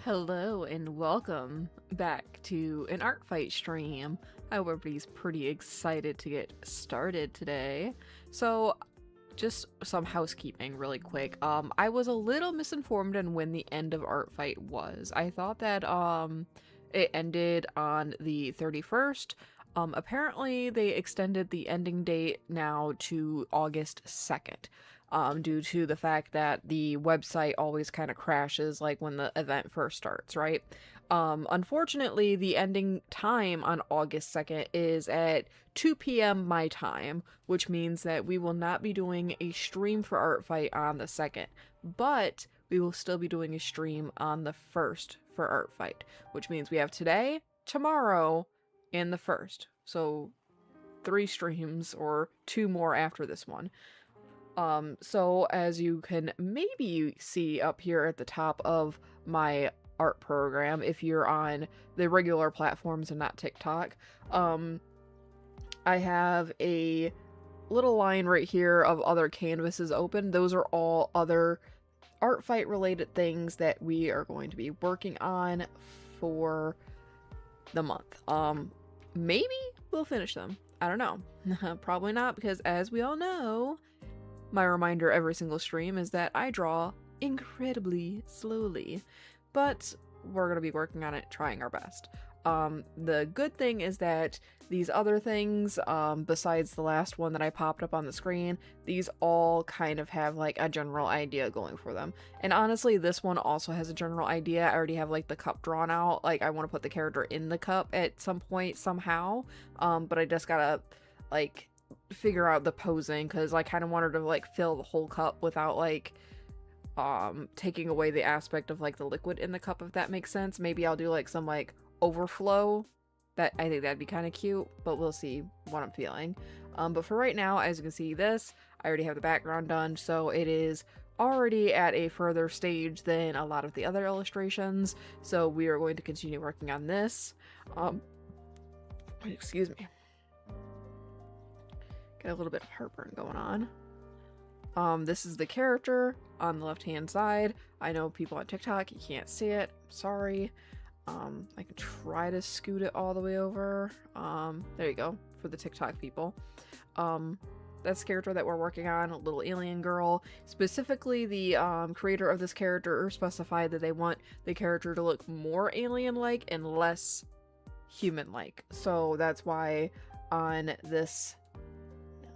Hello and welcome back to an art fight stream. I hope everybody's pretty excited to get started today. So, just some housekeeping really quick. I was a little misinformed on when the end of Art Fight was. I thought that it ended on the 31st. Apparently they extended the ending date now to August 2nd. Due to the fact that the website always kind of crashes like when the event first starts, right? Unfortunately, the ending time on August 2nd is at 2 p.m. my time, which means that we will not be doing a stream for Art Fight on the 2nd, but we will still be doing a stream on the 1st for Art Fight, which means we have today, tomorrow, and the 1st. So 3 streams or 2 more after this one. So as you can maybe see up here at the top of my art program, if you're on the regular platforms and not TikTok, I have a little line right here of other canvases open. Those are all other art fight related things that we are going to be working on for the month. Maybe we'll finish them. I don't know. Probably not, because as we all know, my reminder every single stream is that I draw incredibly slowly, but we're going to be working on it, trying our best. The good thing is that these other things, besides the last one that I popped up on the screen, these all kind of have like a general idea going for them. And honestly, this one also has a general idea. I already have like the cup drawn out. Like I want to put the character in the cup at some point somehow. But I just gotta like figure out the posing, because I kind of wanted to like fill the whole cup without like taking away the aspect of like the liquid in the cup, if that makes sense. Maybe I'll do like some like overflow. That I think that'd be kind of cute, but we'll see what I'm feeling. But for right now, as you can see, this I already have the background done, so it is already at a further stage than a lot of the other illustrations, so we are going to continue working on this. Excuse me. Got a little bit of heartburn going on. This is the character on the left-hand side. I know people on TikTok, you can't see it. Sorry. I can try to scoot it all the way over. There you go, for the TikTok people. That's the character that we're working on, a little alien girl. Specifically, the creator of this character specified that they want the character to look more alien-like and less human-like. So that's why on this...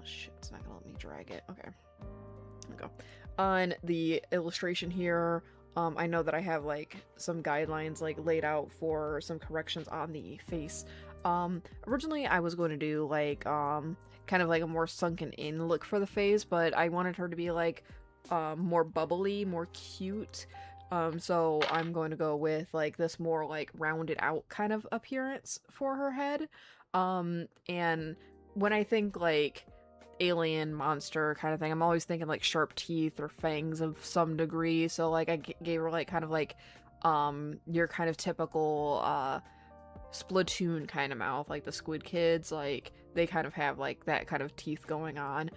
Shit, it's not gonna let me drag it. Okay. There we go. On the illustration here, I know that I have like some guidelines like laid out for some corrections on the face. Originally I was going to do like kind of like a more sunken in look for the face, but I wanted her to be like more bubbly, more cute. So I'm going to go with like this more like rounded out kind of appearance for her head. And when I think like alien monster kind of thing, I'm always thinking like sharp teeth or fangs of some degree. So like I gave her like kind of like your kind of typical Splatoon kind of mouth, like the Squid Kids. Like they kind of have like that kind of teeth going on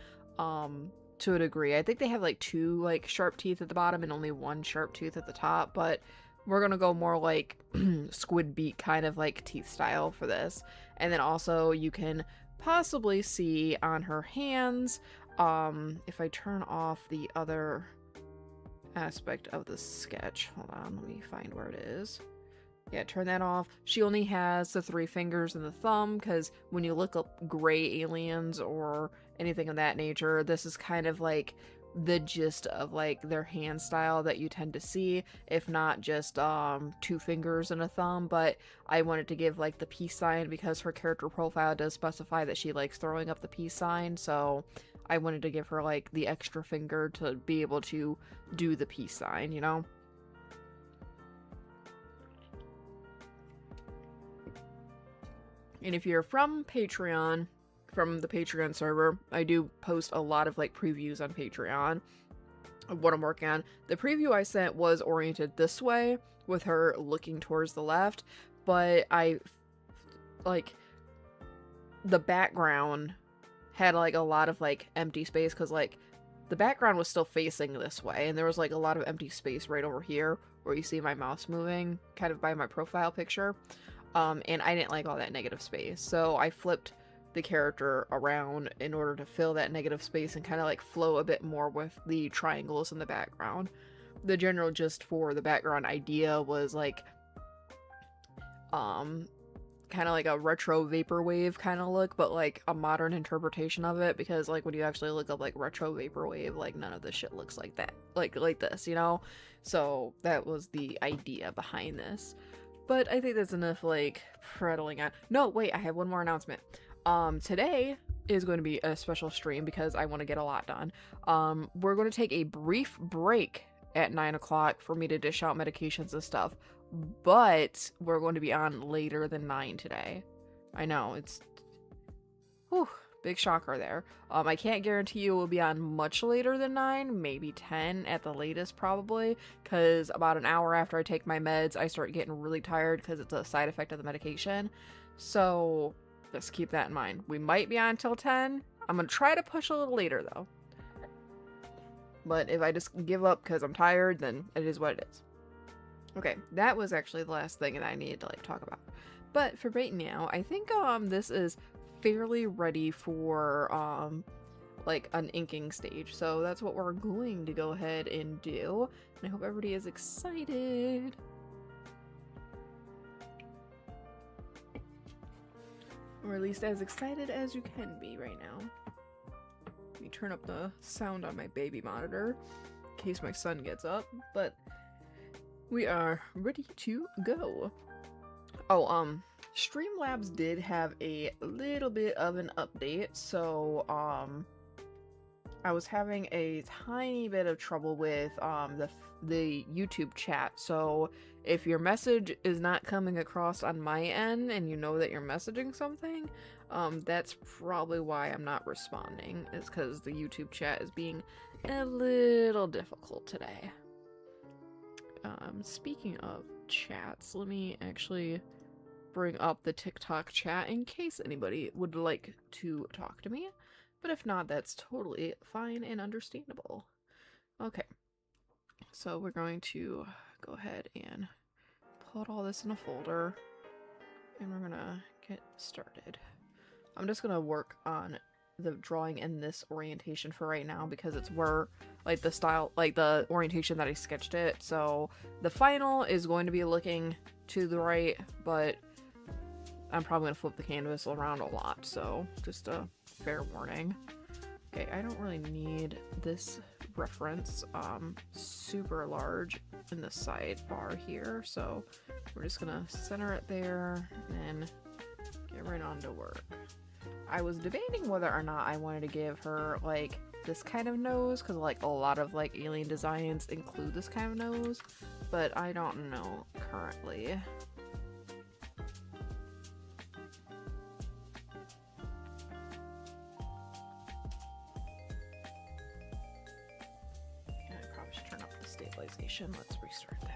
to a degree. I think they have like 2 like sharp teeth at the bottom and only 1 sharp tooth at the top, but we're gonna go more like squid beak kind of like teeth style for this. And then also you can possibly see on her hands, if I turn off the other aspect of the sketch, hold on, let me find where it is. Yeah, turn that off. She only has the 3 fingers and the thumb, because when you look up gray aliens or anything of that nature, this is kind of like the gist of like their hand style that you tend to see, if not just 2 fingers and a thumb. But I wanted to give like the peace sign because her character profile does specify that she likes throwing up the peace sign, so I wanted to give her like the extra finger to be able to do the peace sign, you know? And if you're from Patreon, from the Patreon server, I do post a lot of like previews on Patreon of what I'm working on. The preview I sent was oriented this way with her looking towards the left, but I like the background had like a lot of like empty space, because like the background was still facing this way and there was like a lot of empty space right over here where you see my mouse moving kind of by my profile picture. And I didn't like all that negative space, so I flipped the character around in order to fill that negative space and kind of like flow a bit more with the triangles in the background. The general gist for the background idea was like kind of like a retro vaporwave kind of look, but like a modern interpretation of it, because like when you actually look up like retro vaporwave, like none of this shit looks like that, like this, you know? So that was the idea behind this. But I think that's enough like prattling on. No, wait, I have one more announcement. Today is going to be a special stream because I want to get a lot done. We're going to take a brief break at 9 o'clock for me to dish out medications and stuff, but we're going to be on later than 9 today. I know, it's whew, big shocker there. I can't guarantee you we'll be on much later than 9, maybe 10 at the latest probably, because about an hour after I take my meds I start getting really tired because it's a side effect of the medication. So just keep that in mind. We might be on till 10. I'm gonna try to push a little later though. But if I just give up because I'm tired, then it is what it is. Okay, that was actually the last thing that I needed to like talk about. But for right now, I think this is fairly ready for like an inking stage. So that's what we're going to go ahead and do. And I hope everybody is excited. Or at least as excited as you can be right now. Let me turn up the sound on my baby monitor in case my son gets up, but we are ready to go. Oh, Streamlabs did have a little bit of an update, so I was having a tiny bit of trouble with the YouTube chat. So if your message is not coming across on my end and you know that you're messaging something, that's probably why I'm not responding, is because the YouTube chat is being a little difficult today. Speaking of chats, let me actually bring up the TikTok chat in case anybody would like to talk to me. But if not, that's totally fine and understandable. Okay, so we're going to go ahead and put all this in a folder, and we're gonna get started. I'm just gonna work on the drawing in this orientation for right now because it's where like the style, like the orientation that I sketched it. So the final is going to be looking to the right, but I'm probably gonna flip the canvas around a lot, so just a fair warning. Okay, I don't really need this reference super large in the sidebar here, so we're just gonna center it there and get right on to work. I was debating whether or not I wanted to give her like this kind of nose, because like a lot of like alien designs include this kind of nose, but I don't know currently. I probably should turn up the stabilization. Let's restart that.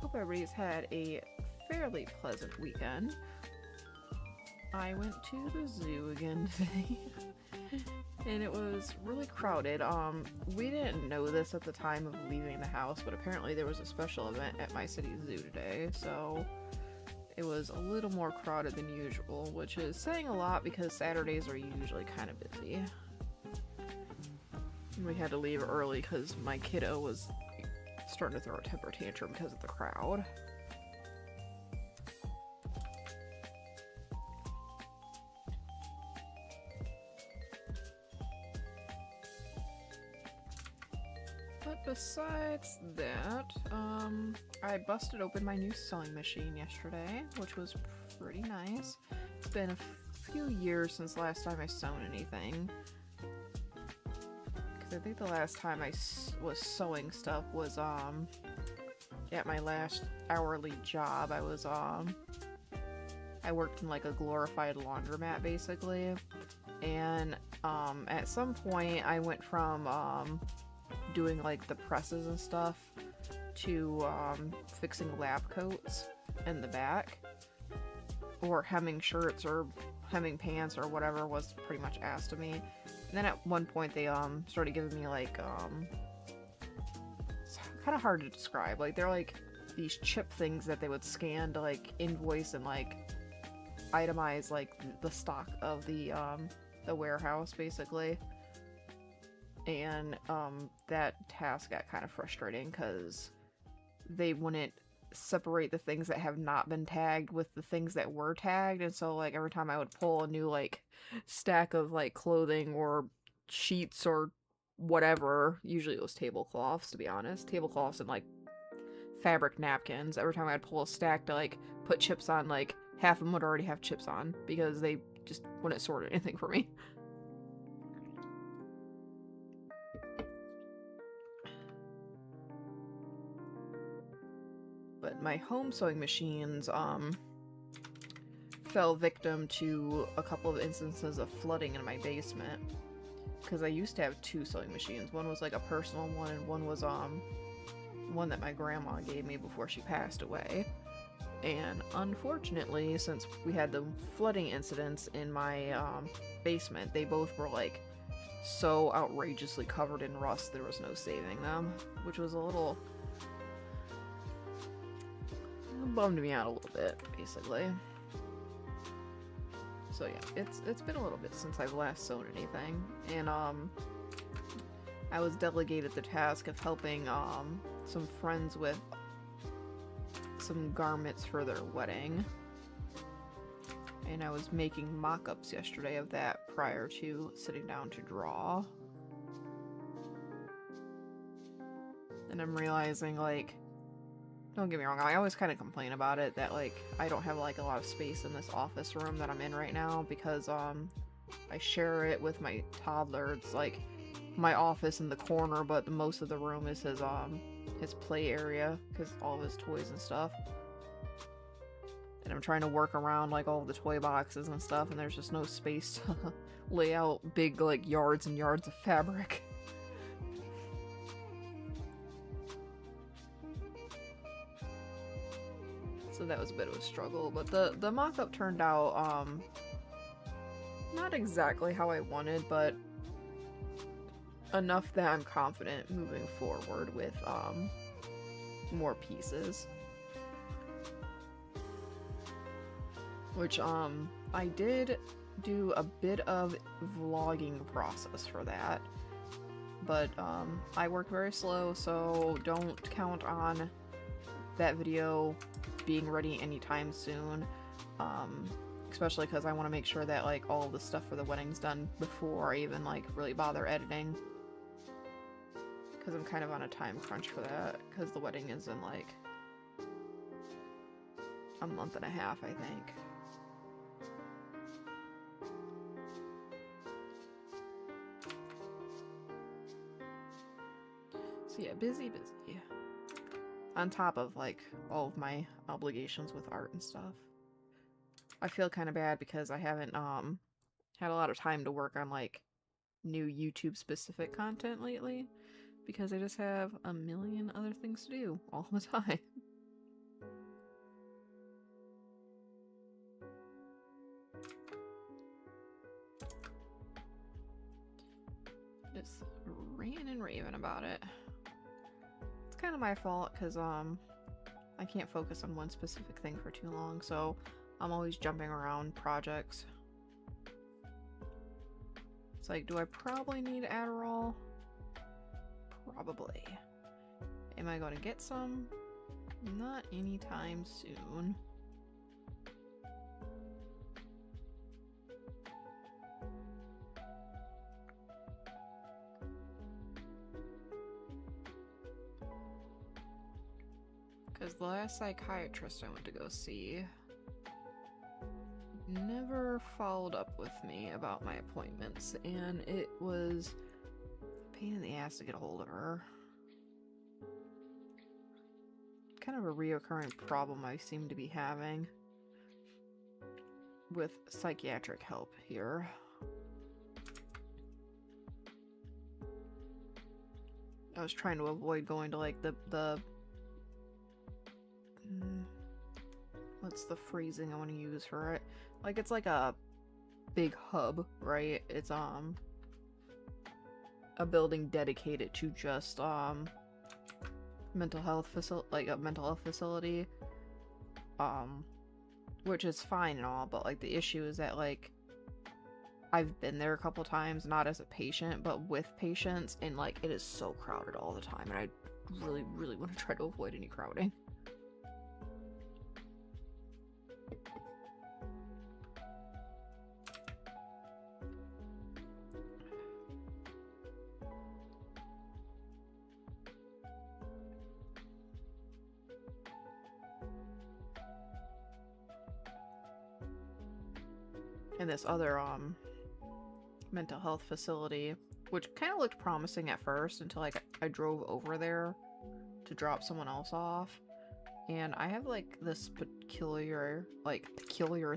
Hope everybody's had a fairly pleasant weekend. I went to the zoo again today and it was really crowded. We didn't know this at the time of leaving the house, but apparently there was a special event at my city zoo today, so it was a little more crowded than usual, which is saying a lot because Saturdays are usually kind of busy. We had to leave early because my kiddo was starting to throw a temper tantrum because of the crowd. But besides that, I busted open my new sewing machine yesterday, which was pretty nice. It's been a few years since last time I sewn anything. I think the last time I was sewing stuff was at my last hourly job. I was I worked in like a glorified laundromat basically, and at some point I went from doing like the presses and stuff to fixing lab coats in the back, or hemming shirts or hemming pants or whatever was pretty much asked of me. And then at one point they started giving me like it's kind of hard to describe. Like they're like these chip things that they would scan to like invoice and like itemize like the stock of the warehouse basically. And that task got kind of frustrating because they wouldn't separate the things that have not been tagged with the things that were tagged, and so like every time I would pull a new like stack of like clothing or sheets or whatever, usually it was tablecloths, to be honest, tablecloths and like fabric napkins, every time I'd pull a stack to like put chips on, like half of them would already have chips on because they just wouldn't sort anything for me. But my home sewing machines fell victim to a couple of instances of flooding in my basement, because I used to have 2 sewing machines. One was like a personal one, and one was one that my grandma gave me before she passed away. And unfortunately, since we had the flooding incidents in my basement, they both were like so outrageously covered in rust there was no saving them, which was a little bummed me out a little bit, basically. So yeah, it's been a little bit since I've last sewn anything, and I was delegated the task of helping some friends with some garments for their wedding, and I was making mock-ups yesterday of that prior to sitting down to draw. And I'm realizing, like, don't get me wrong, I always kind of complain about it, that, like, I don't have, like, a lot of space in this office room that I'm in right now, because, I share it with my toddler. It's, like, my office in the corner, but most of the room is his play area, because all of his toys and stuff. And I'm trying to work around, like, all the toy boxes and stuff, and there's just no space to lay out big, like, yards and yards of fabric. So that was a bit of a struggle, but the mock-up turned out, not exactly how I wanted, but enough that I'm confident moving forward with, more pieces. Which, I did do a bit of vlogging process for that, but, I work very slow, so don't count on that video being ready anytime soon, especially because I want to make sure that, like, all the stuff for the wedding's done before I even, like, really bother editing, because I'm kind of on a time crunch for that, because the wedding is in, like, a month and a half, I think. So yeah, busy. On top of, like, all of my obligations with art and stuff. I feel kind of bad because I haven't, had a lot of time to work on, like, new YouTube-specific content lately, because I just have a million other things to do all the time. Just ranting and raving about it. It's kind of my fault, because, I can't focus on one specific thing for too long, so I'm always jumping around projects. It's like, do I probably need Adderall? Probably. Am I going to get some? Not anytime soon. Because the last psychiatrist I went to go see never followed up with me about my appointments, and it was a pain in the ass to get a hold of her. Kind of a reoccurring problem I seem to be having with psychiatric help here. I was trying to avoid going to, like, what's the phrasing I want to use for it? Like, it's like a big hub, right? It's a building dedicated to just mental health facility, like a mental health facility, which is fine and all, but like the issue is that like I've been there a couple times, not as a patient but with patients, and like it is so crowded all the time, and I really want to try to avoid any crowding. And this other mental health facility, which kind of looked promising at first until like I drove over there to drop someone else off, and I have like this peculiar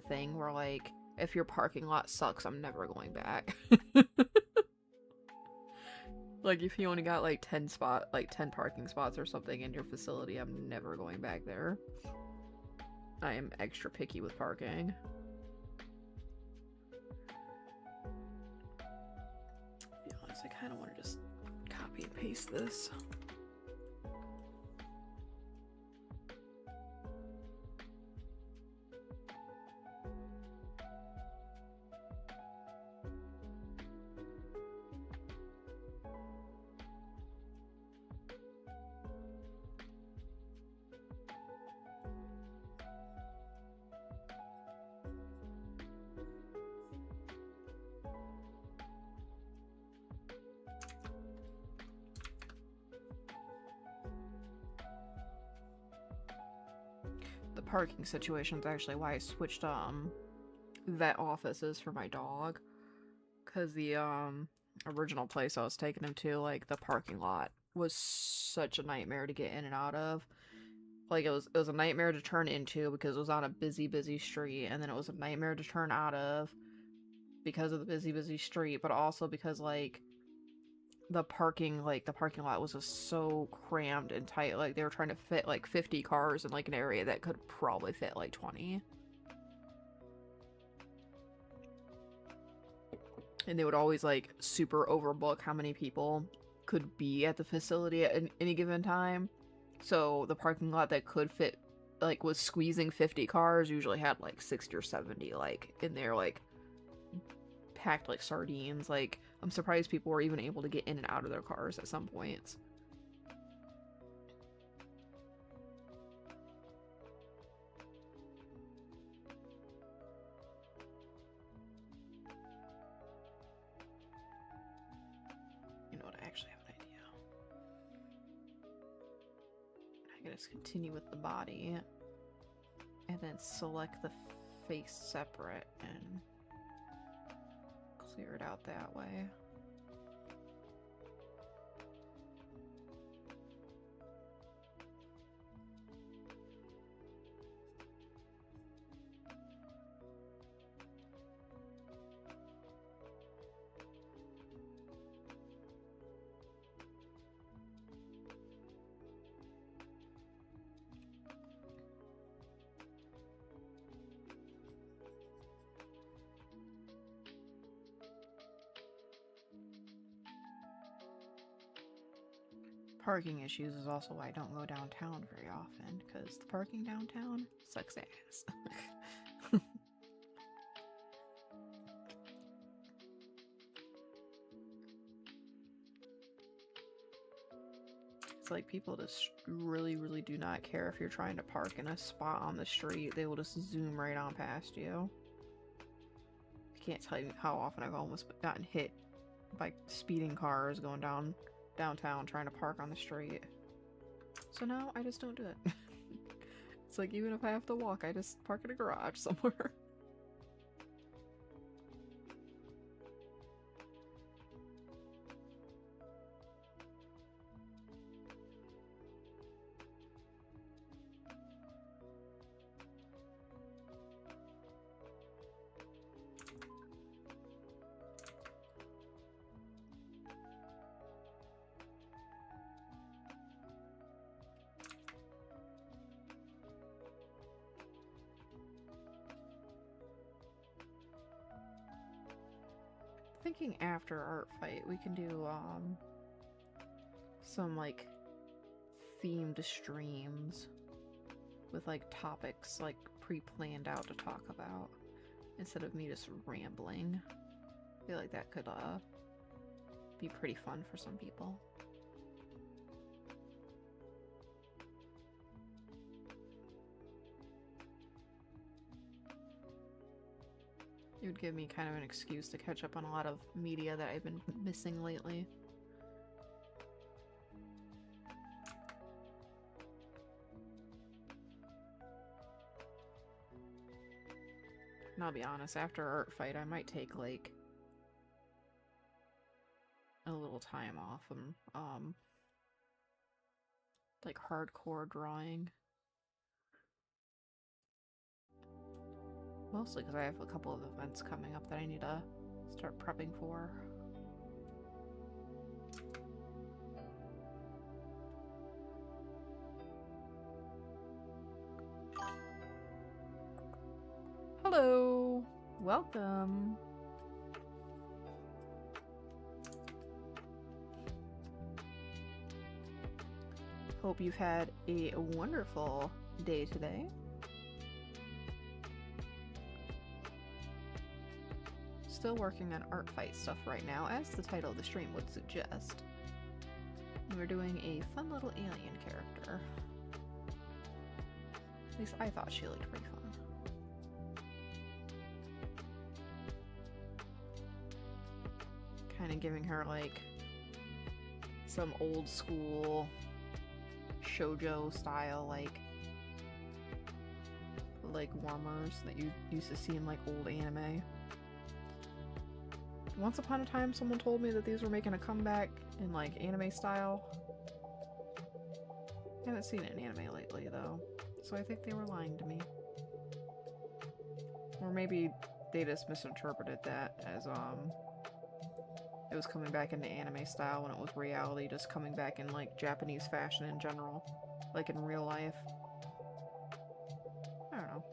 thing where like if your parking lot sucks, I'm never going back. Like if you only got like 10 parking spots or something in your facility, I'm never going back there. I am extra picky with parking. I kind of want to just copy and paste this. The parking situation is actually why I switched vet offices for my dog, because the original place I was taking him to, like the parking lot was such a nightmare to get in and out of. Like it was a nightmare to turn into because it was on a busy street, and then it was a nightmare to turn out of because of the busy street, but also because like the parking lot was just so crammed and tight. Like they were trying to fit like 50 cars in like an area that could probably fit like 20. And they would always like super overbook how many people could be at the facility at any given time. So the parking lot that could fit, like was squeezing 50 cars, usually had like 60 or 70 like in there, like packed like sardines. Like I'm surprised people were even able to get in and out of their cars at some points. You know what, I actually have an idea. I can just continue with the body and then select the face separate and clear it out that way. Parking issues is also why I don't go downtown very often, because the parking downtown sucks ass. It's like people just really do not care if you're trying to park in a spot on the street. They will just zoom right on past you. I can't tell you how often I've almost gotten hit by speeding cars going downtown trying to park on the street. So now I just don't do it. It's like even if I have to walk, I just park in a garage somewhere. thinking after Art Fight we can do some like themed streams with like topics like pre-planned out to talk about instead of me just rambling. I feel like that could be pretty fun for some people. It would give me kind of an excuse to catch up on a lot of media that I've been missing lately. And I'll be honest, after Art Fight I might take like a little time off from like hardcore drawing. Mostly because I have a couple of events coming up that I need to start prepping for. Hello! Welcome! Hope you've had a wonderful day today. Still working on Art Fight stuff right now, as the title of the stream would suggest. We're doing a fun little alien character. At least I thought she looked pretty fun. Kind of giving her like some old school shoujo style like warmers that you used to see in like old anime. Once upon a time, someone told me that these were making a comeback in, like, anime style. I haven't seen it in anime lately, though, so I think they were lying to me. Or maybe they just misinterpreted that as, it was coming back into anime style when it was reality just coming back in, like, Japanese fashion in general. Like, in real life. I don't know.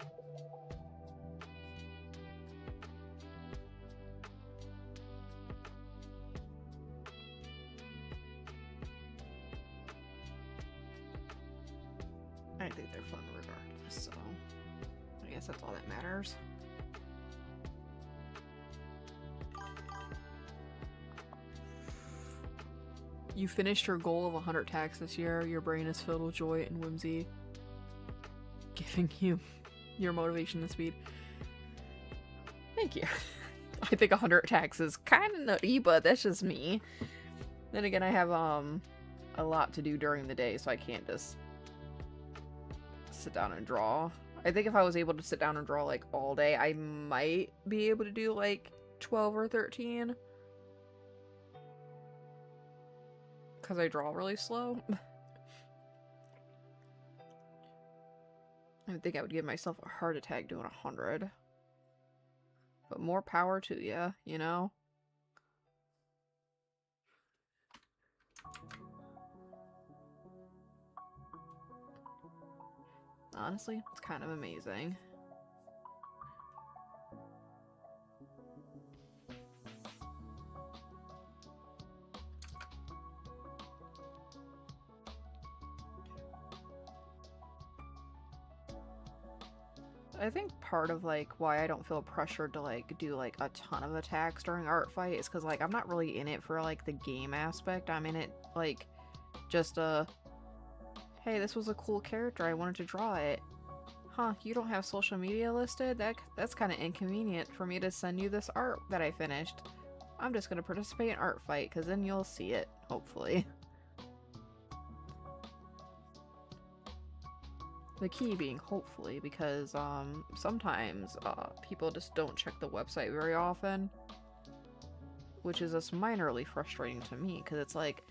I think they're fun regardless, so I guess that's all that matters. You finished your goal of 100 attacks this year. Your brain is filled with joy and whimsy, giving you your motivation and speed. Thank you. I think 100 attacks is kind of nutty, but that's just me. Then again, I have a lot to do during the day, so I can't just sit down and draw. I think if I was able to sit down and draw like all day, I might be able to do like 12 or 13. Because I draw really slow. I think I would give myself a heart attack doing 100. But more power to you, you know? Honestly, it's kind of amazing. I think part of like why I don't feel pressured to like do like a ton of attacks during Art Fight is because like I'm not really in it for like the game aspect. I'm in it like just hey, this was a cool character, I wanted to draw it. Huh, you don't have social media listed? That's kind of inconvenient for me to send you this art that I finished. I'm just gonna participate in Art Fight because then you'll see it, hopefully. The key being hopefully, because sometimes people just don't check the website very often, which is just minorly frustrating to me, because it's like,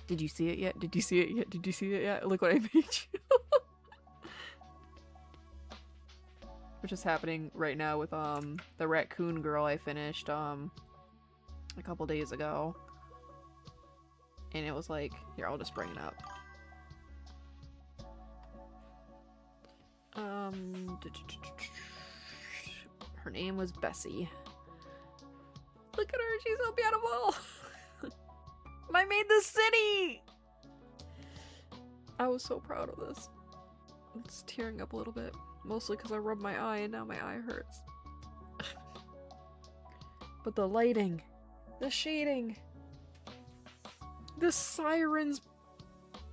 did you see it yet? Did you see it yet? Did you see it yet? Look what I made you. Which is happening right now with the raccoon girl I finished a couple days ago. And it was like, here, I'll just bring it up. Her name was Bessie. Look at her, she's so beautiful. And I made this city. I was so proud of this. It's tearing up a little bit, mostly because I rubbed my eye and now my eye hurts. But the lighting, the shading, the sirens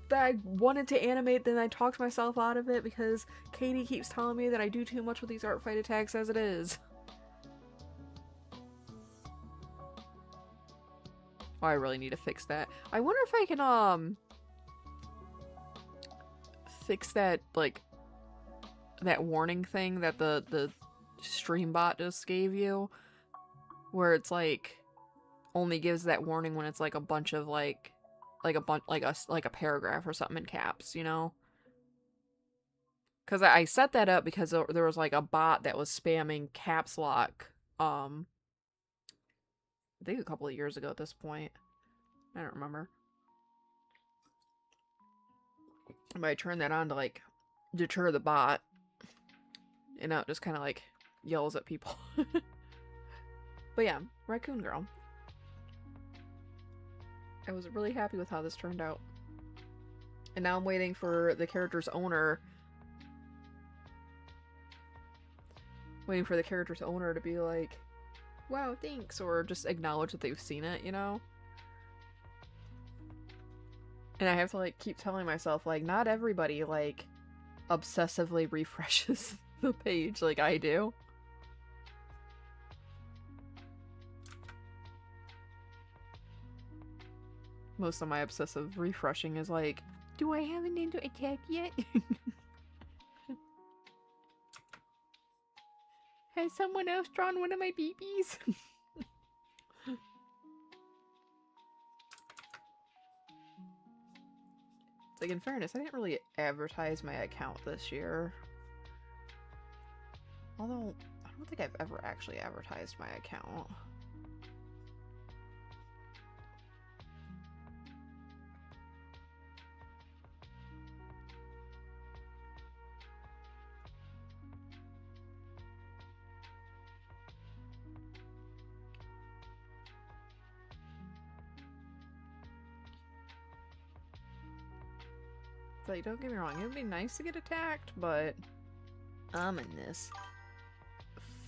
that I wanted to animate, then I talked myself out of it because Katie keeps telling me that I do too much with these art fight attacks as it is. Oh, I really need to fix that. I wonder if I can, fix that, like, that warning thing that the stream bot just gave you, where it's like only gives that warning when it's like a bunch of like a paragraph or something in caps, you know? Because I set that up because there was like a bot that was spamming caps lock, I think a couple of years ago at this point. I don't remember. But I turned that on to like deter the bot, and now it just kind of like yells at people. But yeah, Raccoon Girl. I was really happy with how this turned out. And now I'm waiting for the character's owner. Waiting for the character's owner to be like, wow, thanks, or just acknowledge that they've seen it, you know? And I have to like keep telling myself, like, not everybody like obsessively refreshes the page like I do. Most of my obsessive refreshing is like, do I have an into attack yet? Has someone else drawn one of my BBs? It's like, in fairness, I didn't really advertise my account this year. Although, I don't think I've ever actually advertised my account. Like, don't get me wrong, it would be nice to get attacked, but I'm in this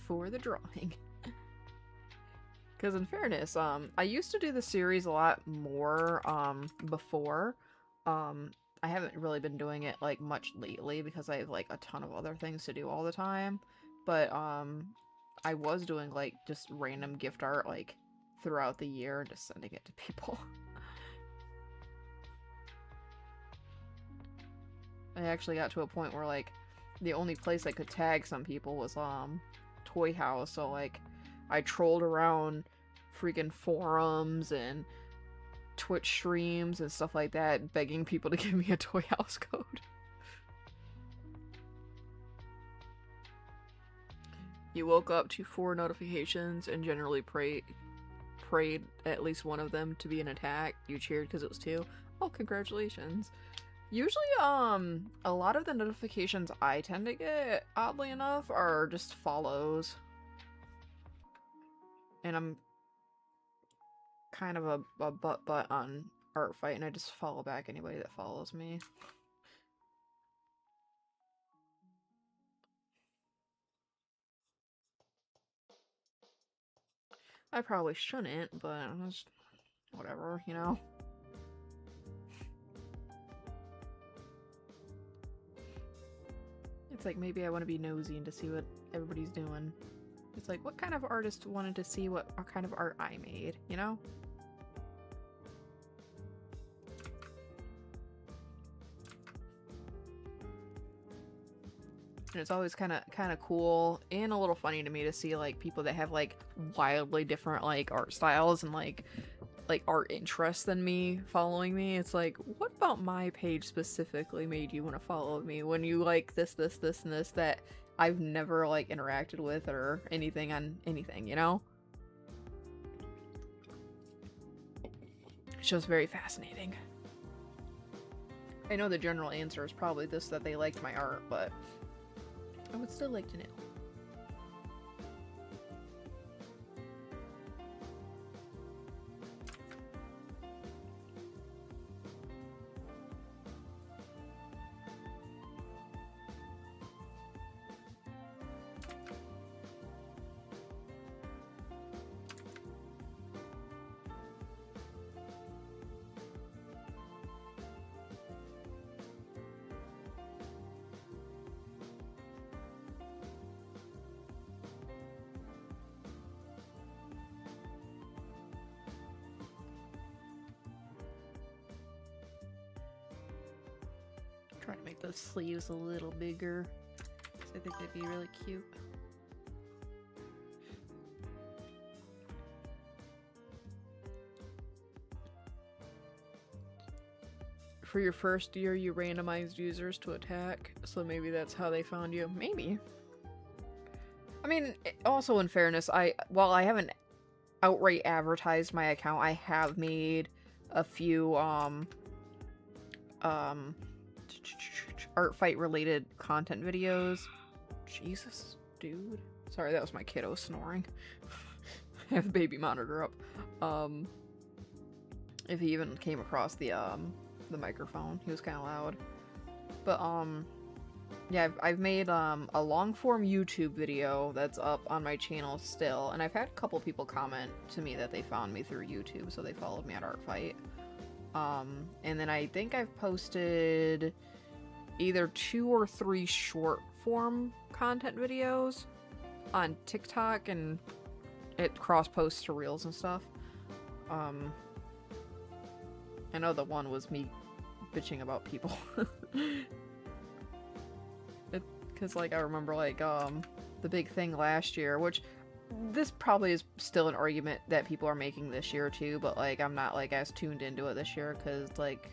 for the drawing. Because in fairness, I used to do the series a lot more, before. I haven't really been doing it, like, much lately because I have, like, a ton of other things to do all the time. But, I was doing, like, just random gift art, like, throughout the year and just sending it to people. I actually got to a point where, like, the only place I could tag some people was, Toy House, so, like, I trolled around freaking forums and Twitch streams and stuff like that, begging people to give me a Toy House code. You woke up to 4 notifications and generally prayed at least one of them to be an attack. You cheered because it was 2. Oh, congratulations. Usually, a lot of the notifications I tend to get, oddly enough, are just follows. And I'm kind of a butt on ARTFIGHT, and I just follow back anybody that follows me. I probably shouldn't, but just whatever, you know? It's like, maybe I want to be nosy and to see what everybody's doing. It's like, what kind of artist wanted to see what kind of art I made, you know? And it's always kind of cool and a little funny to me to see, like, people that have, like, wildly different, like, art styles and, like art interests than me following me. It's like, what about my page specifically made you want to follow me when you like this, and this that I've never, like, interacted with or anything on anything, you know? It's just very fascinating. I know the general answer is probably this, that they liked my art, but I would still like to know. Trying to make those sleeves a little bigger, because I think they'd be really cute. For your first year, you randomized users to attack, so maybe that's how they found you. Maybe. I mean, also in fairness, while I haven't outright advertised my account, I have made a few, art fight related content videos. Jesus, dude. Sorry, that was my kiddo snoring. I have the baby monitor up. If he even came across the microphone, he was kind of loud. But, yeah, I've made, a long-form YouTube video that's up on my channel still, and I've had a couple people comment to me that they found me through YouTube, so they followed me at ARTFIGHT. And then I think I've posted either 2 or 3 short-form content videos on TikTok, and it cross-posts to Reels and stuff. I know the one was me bitching about people. Because, like, I remember, like, the big thing last year, which this probably is still an argument that people are making this year, too, but, like, I'm not, like, as tuned into it this year, because, like,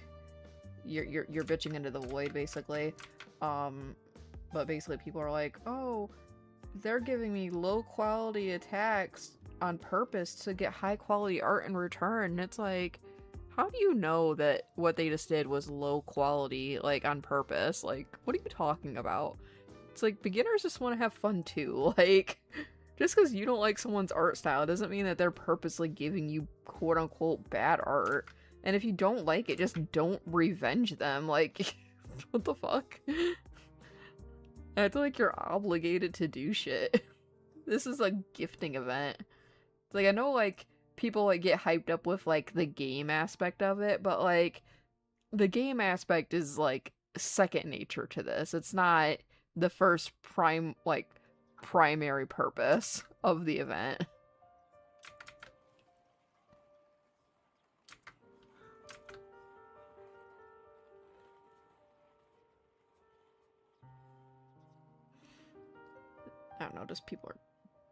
you're bitching into the void, basically. But basically people are like, oh, they're giving me low-quality attacks on purpose to get high-quality art in return. And it's like, how do you know that what they just did was low quality, like, on purpose? Like, what are you talking about? It's like, beginners just want to have fun too. Like, just because you don't like someone's art style doesn't mean that they're purposely giving you quote-unquote bad art. And if you don't like it, just don't revenge them. Like, what the fuck? I feel like you're obligated to do shit. This is a gifting event. It's like, I know, like, people, like, get hyped up with, like, the game aspect of it, but, like, the game aspect is, like, second nature to this. It's not the first primary purpose of the event. I don't know, just people are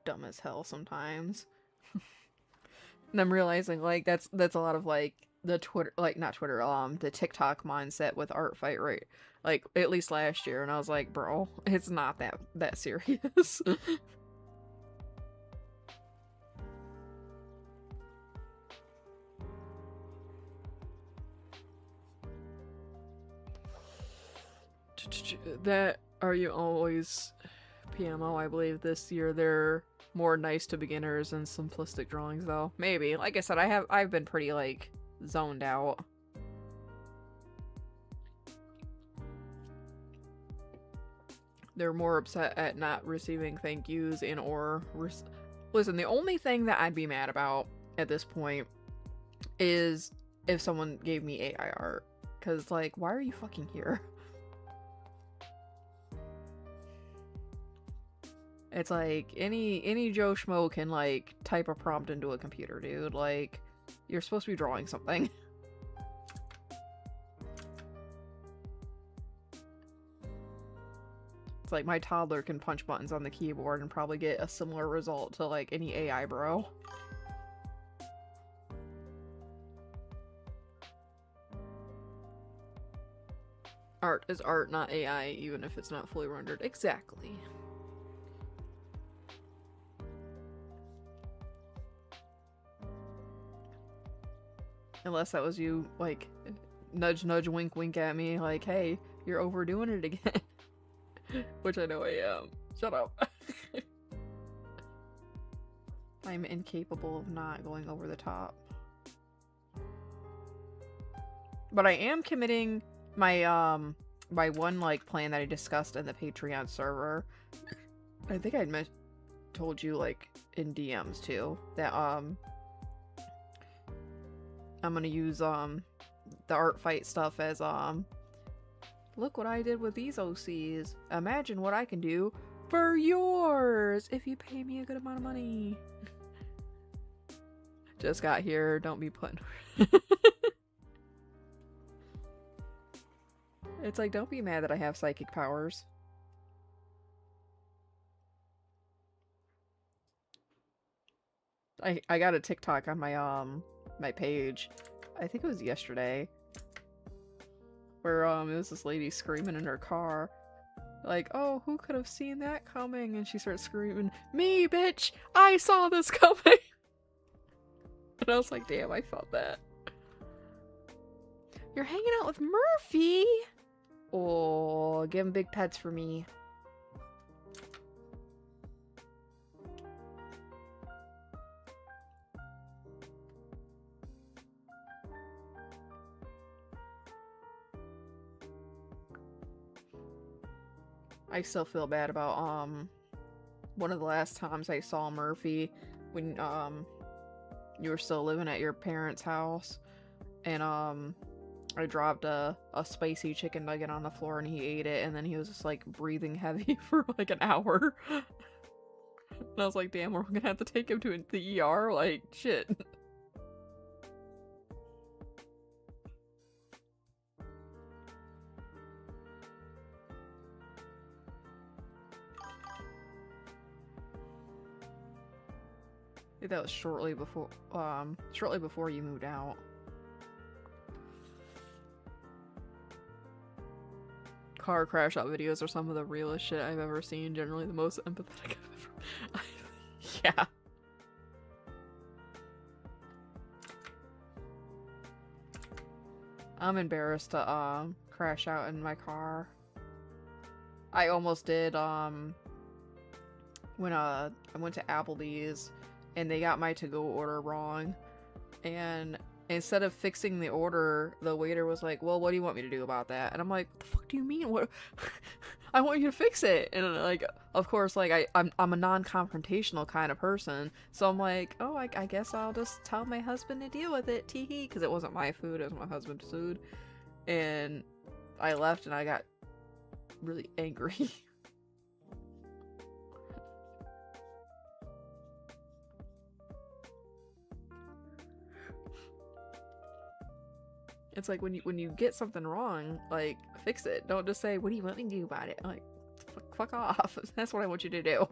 dumb as hell sometimes. And I'm realizing, like, that's a lot of, like, the Twitter, like, not Twitter, the TikTok mindset with ARTFIGHT, right? Like, at least last year, and I was like, bro, it's not that serious. That, are you always PMO? I believe this year they're more nice to beginners and simplistic drawings, though. Maybe. Like I said, I've been pretty, like, zoned out. They're more upset at not receiving thank yous and or listen, the only thing that I'd be mad about at this point is if someone gave me AI art. Because, like, why are you fucking here? It's like, any Joe Schmo can, like, type a prompt into a computer, dude. Like, you're supposed to be drawing something. It's like, my toddler can punch buttons on the keyboard and probably get a similar result to, like, any AI bro. Art is art, not AI, even if it's not fully rendered. Exactly. Unless that was you, like, nudge, nudge, wink, wink at me, like, hey, you're overdoing it again. Which I know I am. Shut up. I'm incapable of not going over the top. But I am committing my, my one, like, plan that I discussed in the Patreon server. I think I told you, like, in DMs, too, that, I'm gonna use, the ARTFIGHT stuff as, look what I did with these OCs. Imagine what I can do for yours if you pay me a good amount of money. Just got here, don't be putting... It's like, don't be mad that I have psychic powers. I got a TikTok on my page. I think it was yesterday. Where it was this lady screaming in her car. Like, oh, who could have seen that coming? And she starts screaming, me, bitch! I saw this coming! And I was like, damn, I felt that. You're hanging out with Murphy! Oh, give him big pets for me. I still feel bad about, one of the last times I saw Murphy when, you were still living at your parents' house. And, I dropped a spicy chicken nugget on the floor and he ate it, and then he was just, like, breathing heavy for, like, an hour. And I was like, damn, we're gonna have to take him to the ER? Like, shit. I think that was shortly before you moved out. Car crash out videos are some of the realest shit I've ever seen. Generally the most empathetic I've ever... Yeah. I'm embarrassed to, crash out in my car. I almost did, when, I went to Applebee's and they got my to-go order wrong. And instead of fixing the order, the waiter was like, well, what do you want me to do about that? And I'm like, what the fuck do you mean? What? I want you to fix it. And like, of course, like, I'm a non-confrontational kind of person. So I'm like, oh, I guess I'll just tell my husband to deal with it, tee-hee. Because it wasn't my food, it was my husband's food. And I left and I got really angry. It's like when you get something wrong, like, fix it. Don't just say, what do you want me to do about it? I'm like, fuck off. That's what I want you to do.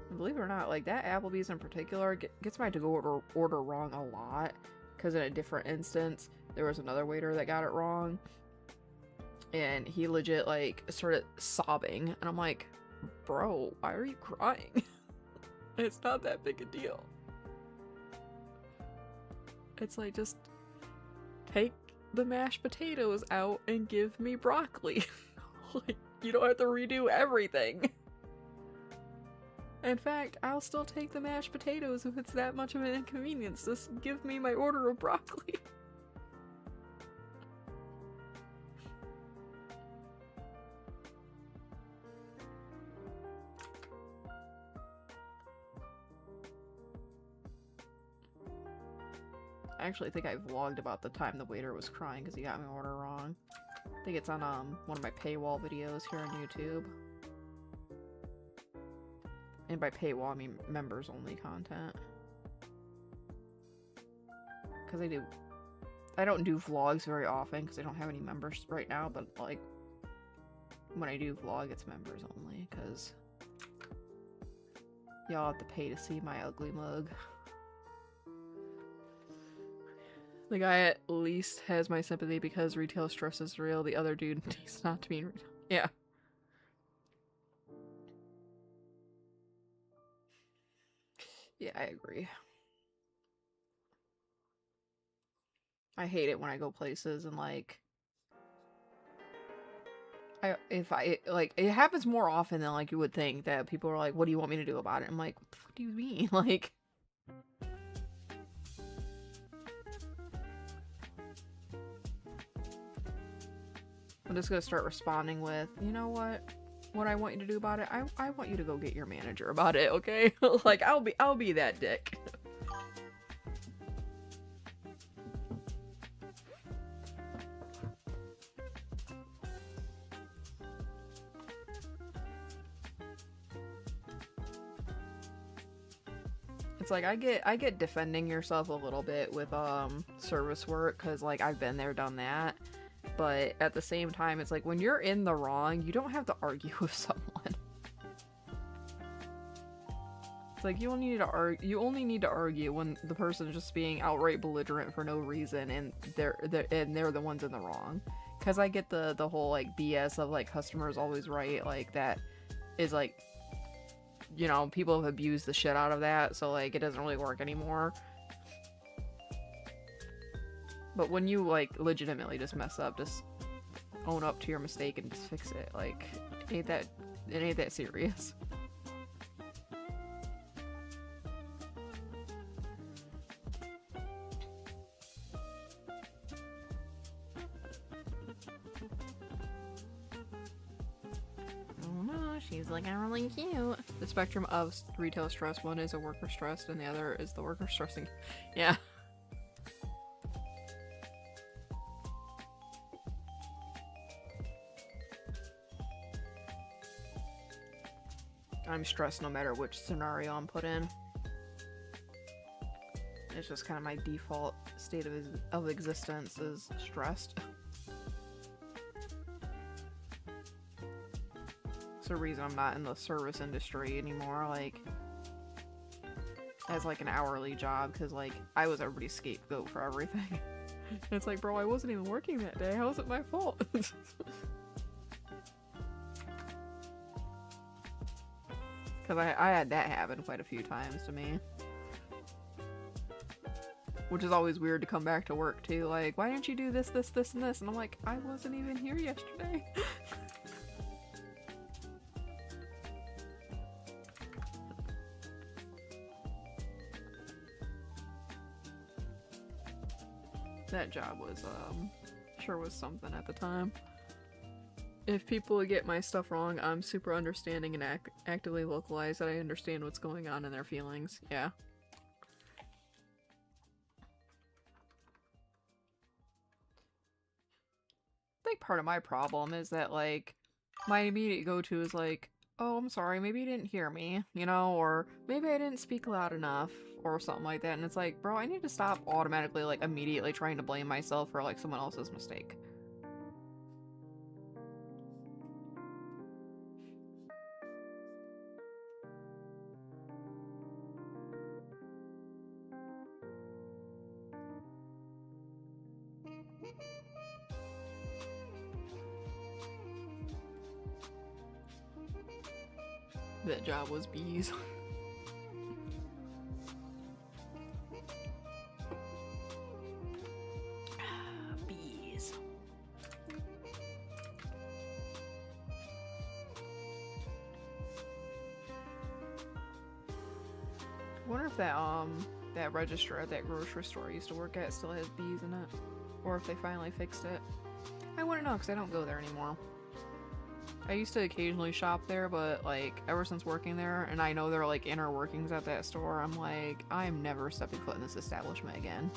And believe it or not, like, that Applebee's in particular gets my to-go order wrong a lot. Because in a different instance, there was another waiter that got it wrong. And he legit, like, started sobbing. And I'm like, bro, why are you crying? It's not that big a deal. It's like, just take the mashed potatoes out and give me broccoli. Like, you don't have to redo everything. In fact, I'll still take the mashed potatoes if it's that much of an inconvenience. Just give me my order of broccoli. I actually think I vlogged about the time the waiter was crying because he got my order wrong. I think it's on one of my paywall videos here on YouTube. And by paywall, I mean members only content. Because I don't do vlogs very often because I don't have any members right now, but like when I do vlog, it's members only because y'all have to pay to see my ugly mug. The guy at least has my sympathy because retail stress is real. The other dude needs not to be in retail. Yeah. Yeah, I agree. I hate it when I go places and like it happens more often than like you would think that people are like, what do you want me to do about it? I'm like, what the fuck do you mean? Like, I'm just gonna start responding with, you know what I want you to do about it? I want you to go get your manager about it, okay? Like, I'll be that dick. It's like I get defending yourself a little bit with service work, because like I've been there, done that. But at the same time, it's like when you're in the wrong, you don't have to argue with someone. It's like you only need to argue when the person is just being outright belligerent for no reason, and they're the ones in the wrong. Because I get the whole like BS of like customers always right, like that is like, you know, people have abused the shit out of that, so like it doesn't really work anymore. But when you like legitimately just mess up, just own up to your mistake and just fix it. Like it ain't that serious. She's looking really cute. The spectrum of retail stress, one is a worker stressed and the other is the worker stressing. Yeah. I'm stressed no matter which scenario I'm put in. It's just kind of my default state of existence is stressed. The reason I'm not in the service industry anymore, like as like an hourly job, because like I was everybody's scapegoat for everything. And it's like, bro, I wasn't even working that day, how is it my fault? Because I had that happen quite a few times to me, which is always weird to come back to work too, like, why didn't you do this, this, this, and this? And I'm like, I wasn't even here yesterday. That job was, sure was something at the time. If people get my stuff wrong, I'm super understanding and actively localized that I understand what's going on in their feelings. Yeah. I think part of my problem is that, like, my immediate go-to is like, oh, I'm sorry, maybe you didn't hear me, you know, or maybe I didn't speak loud enough, or something like that, and it's like, bro, I need to stop automatically, like, immediately trying to blame myself for, like, someone else's mistake. That job was bees. Bees. I wonder if that register at that grocery store I used to work at still has bees in it, or if they finally fixed it. I wouldn't know because I don't go there anymore. I used to occasionally shop there, but like ever since working there, and I know there are like inner workings at that store, I'm like, I'm never stepping foot in this establishment again.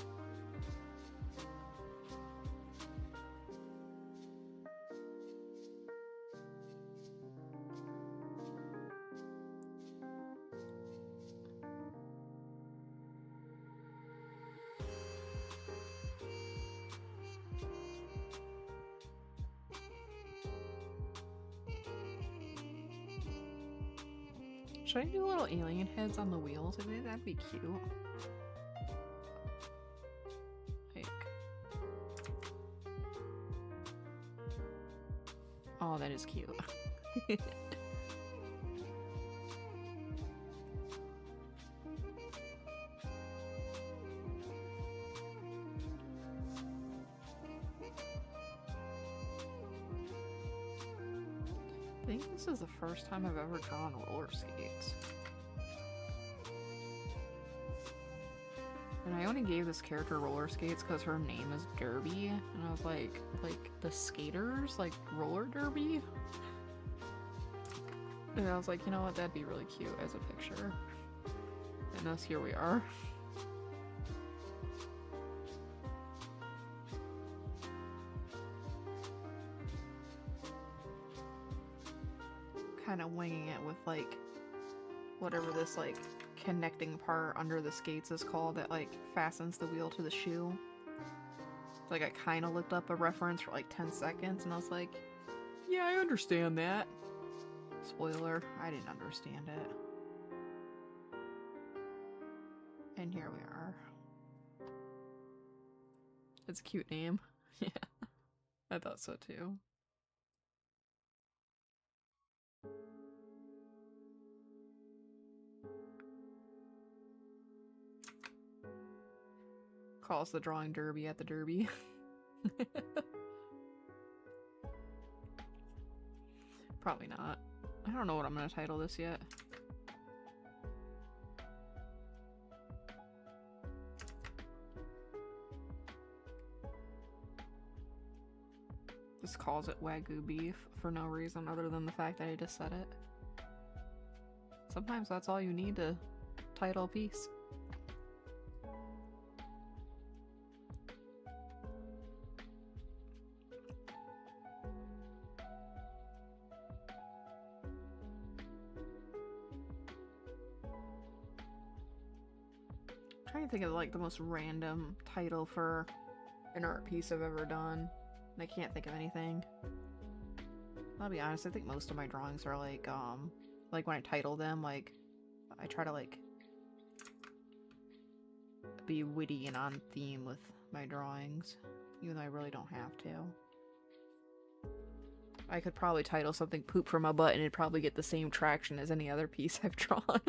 Should I do little alien heads on the wheels? I think that'd be cute. Like, oh, that is cute. I think this is the first time I've ever drawn roller skates. And I only gave this character roller skates because her name is Derby, and I was like the skaters, like roller derby? And I was like, you know what, that'd be really cute as a picture. And thus here we are. Kind of winging it with like whatever this like connecting part under the skates is called that like fastens the wheel to the shoe. Like I kind of looked up a reference for like 10 seconds and I was like, yeah, I understand that. Spoiler, I didn't understand it. And here we are. It's a cute name. Yeah, I thought so too. Calls the drawing derby at the derby. Probably not. I don't know what I'm gonna title this yet. Just calls it Wagyu beef for no reason other than the fact that I just said it. Sometimes that's all you need to title a piece. I'm trying to think of like the most random title for an art piece I've ever done. I can't think of anything. I'll be honest, I think most of my drawings are like when I title them, like, I try to like be witty and on theme with my drawings, even though I really don't have to. I could probably title something "Poop from a Butt" and it'd probably get the same traction as any other piece I've drawn.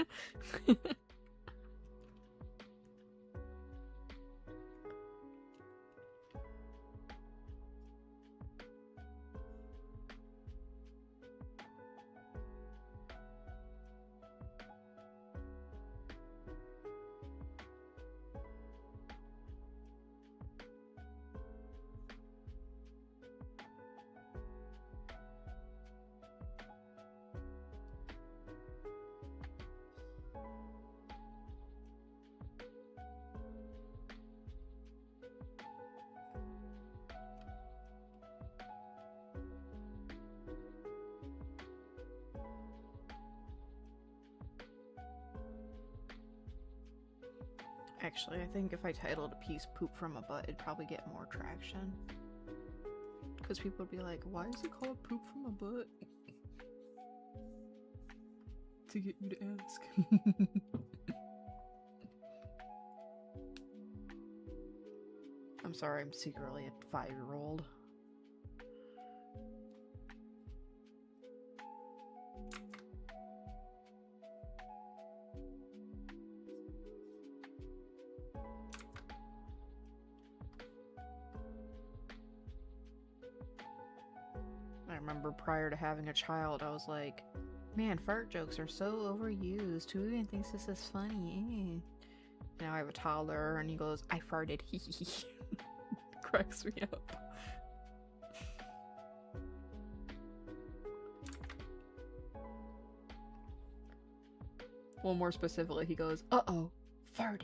Actually, I think if I titled a piece "Poop from a Butt," it'd probably get more traction. Because people would be like, why is it called "Poop from a Butt"? To get you to ask. I'm sorry, I'm secretly a 5-year-old. I remember prior to having a child, I was like, man, fart jokes are so overused. Who even thinks this is funny? Now I have a toddler and he goes, I farted, hee hee hee. Cracks me up. Well, more specifically, he goes, uh-oh, farted.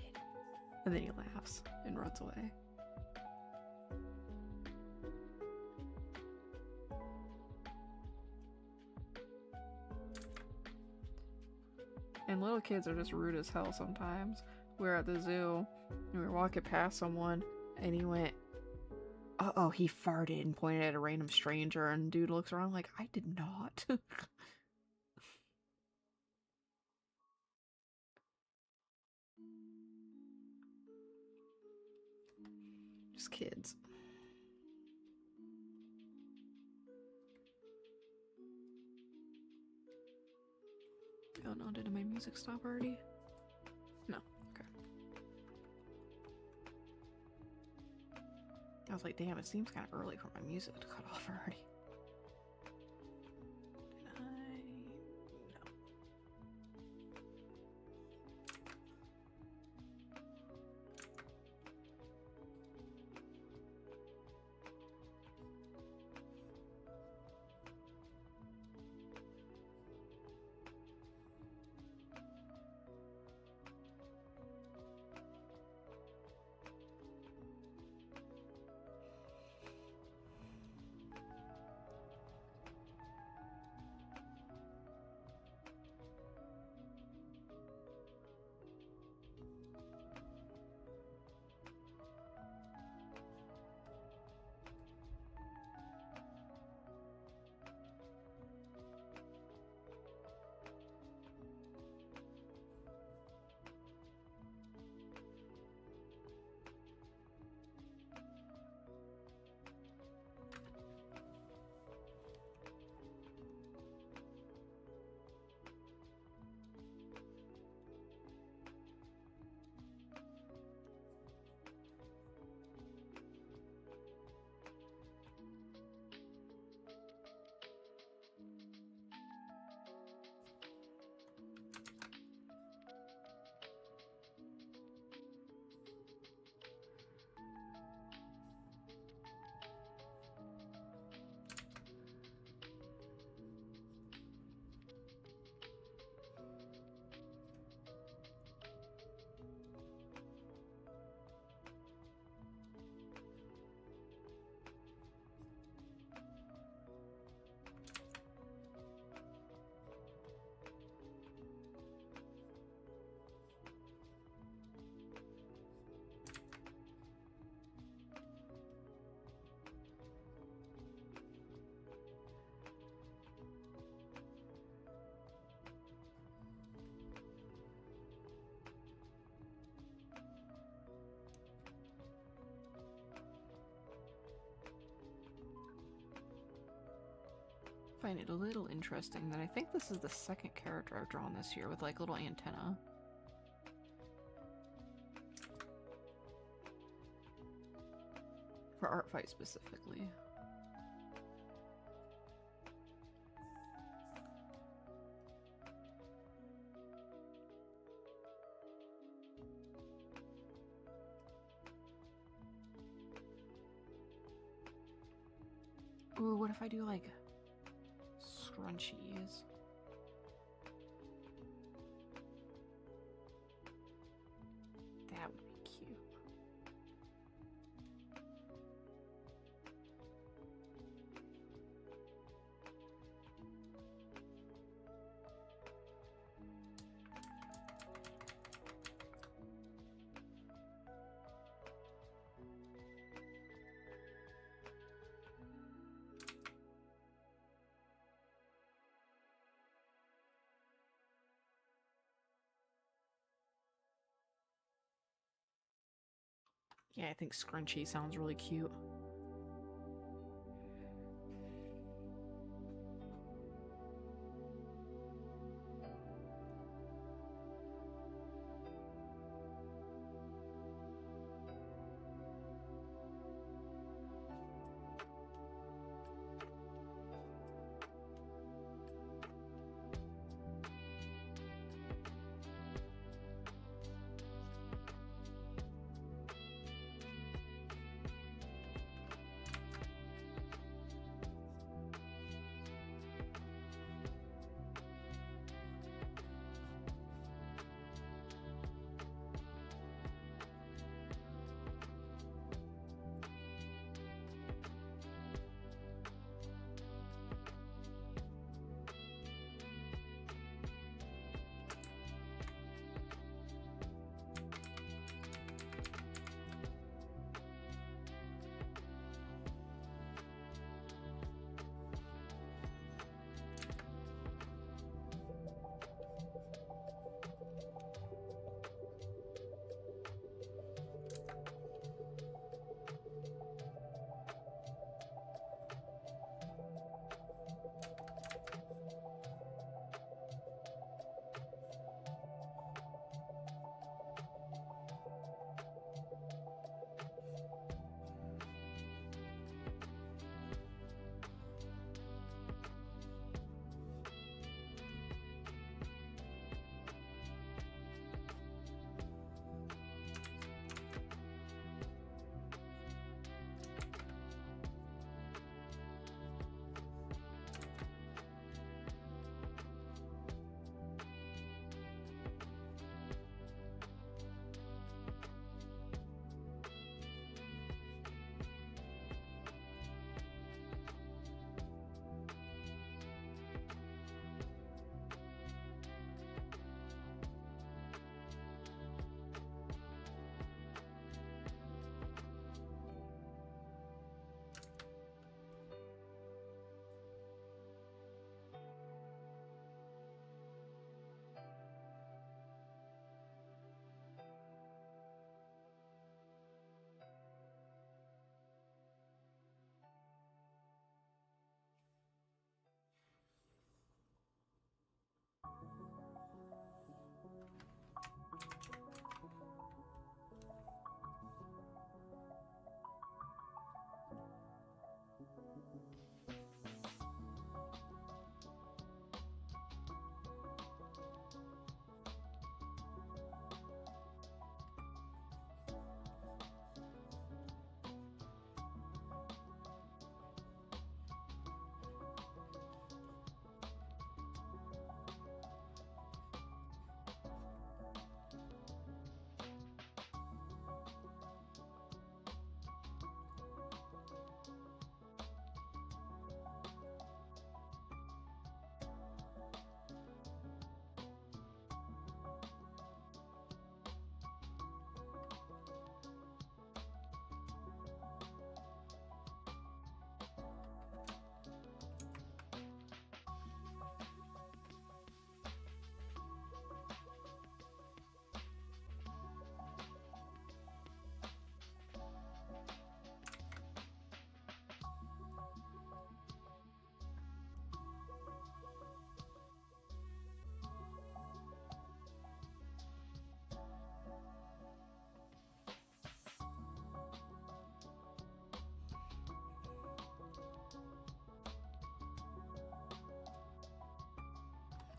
And then he laughs and runs away. And little kids are just rude as hell sometimes. We were at the zoo, and we were walking past someone, and he went, uh-oh, he farted, and pointed at a random stranger, and dude looks around like, I did not. Just kids. Oh no, did my music stop already? No, okay. I was like, damn, it seems kind of early for my music to cut off already. find it a little interesting that I think this is the second character I've drawn this year with like little antenna. For ARTFIGHT specifically. Ooh, what if I do like scrunchies? That would be cute. Yeah, I think scrunchy sounds really cute.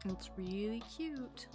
It's really cute.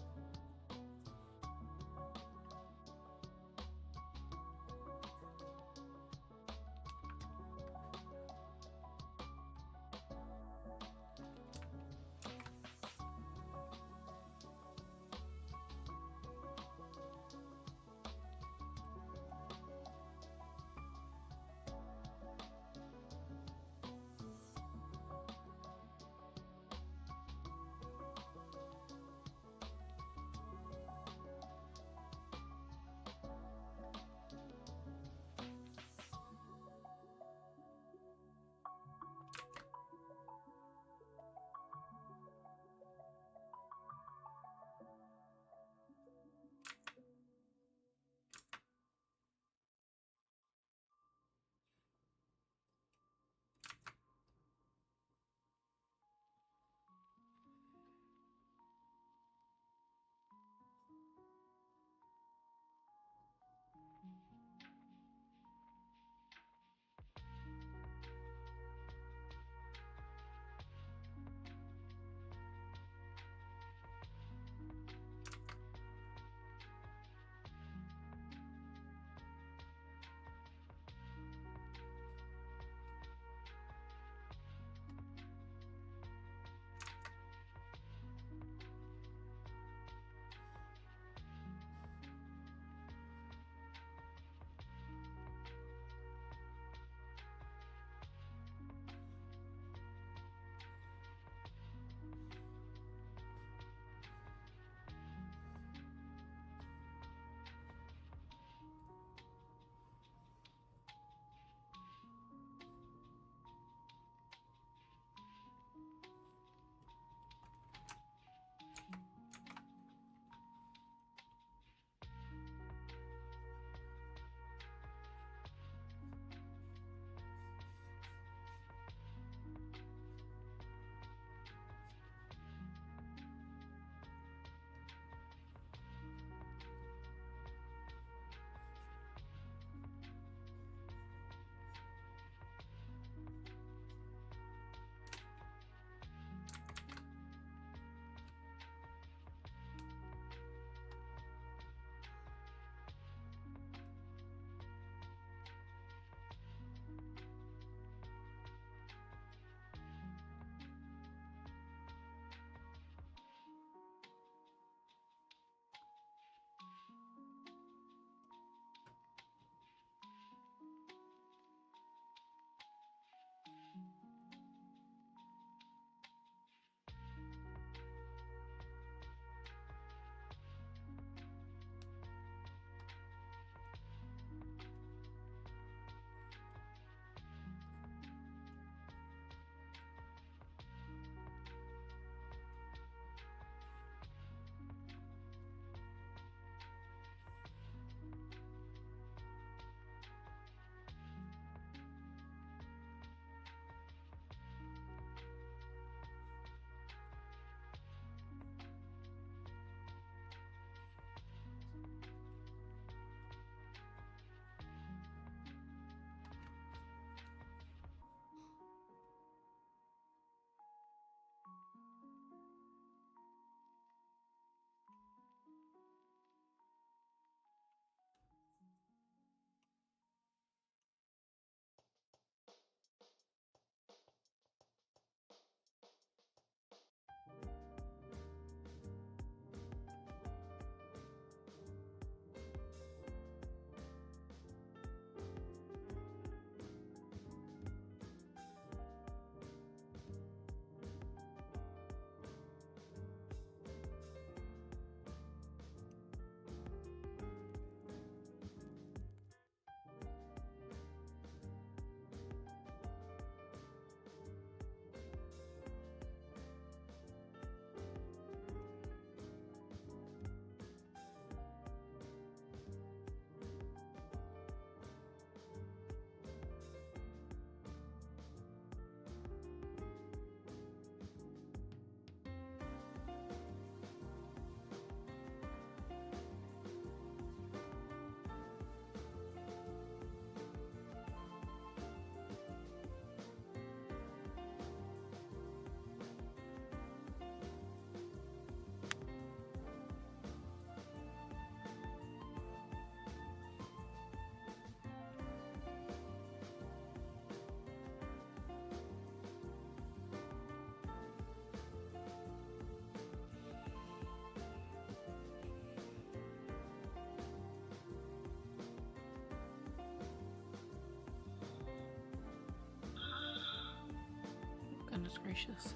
Goodness gracious.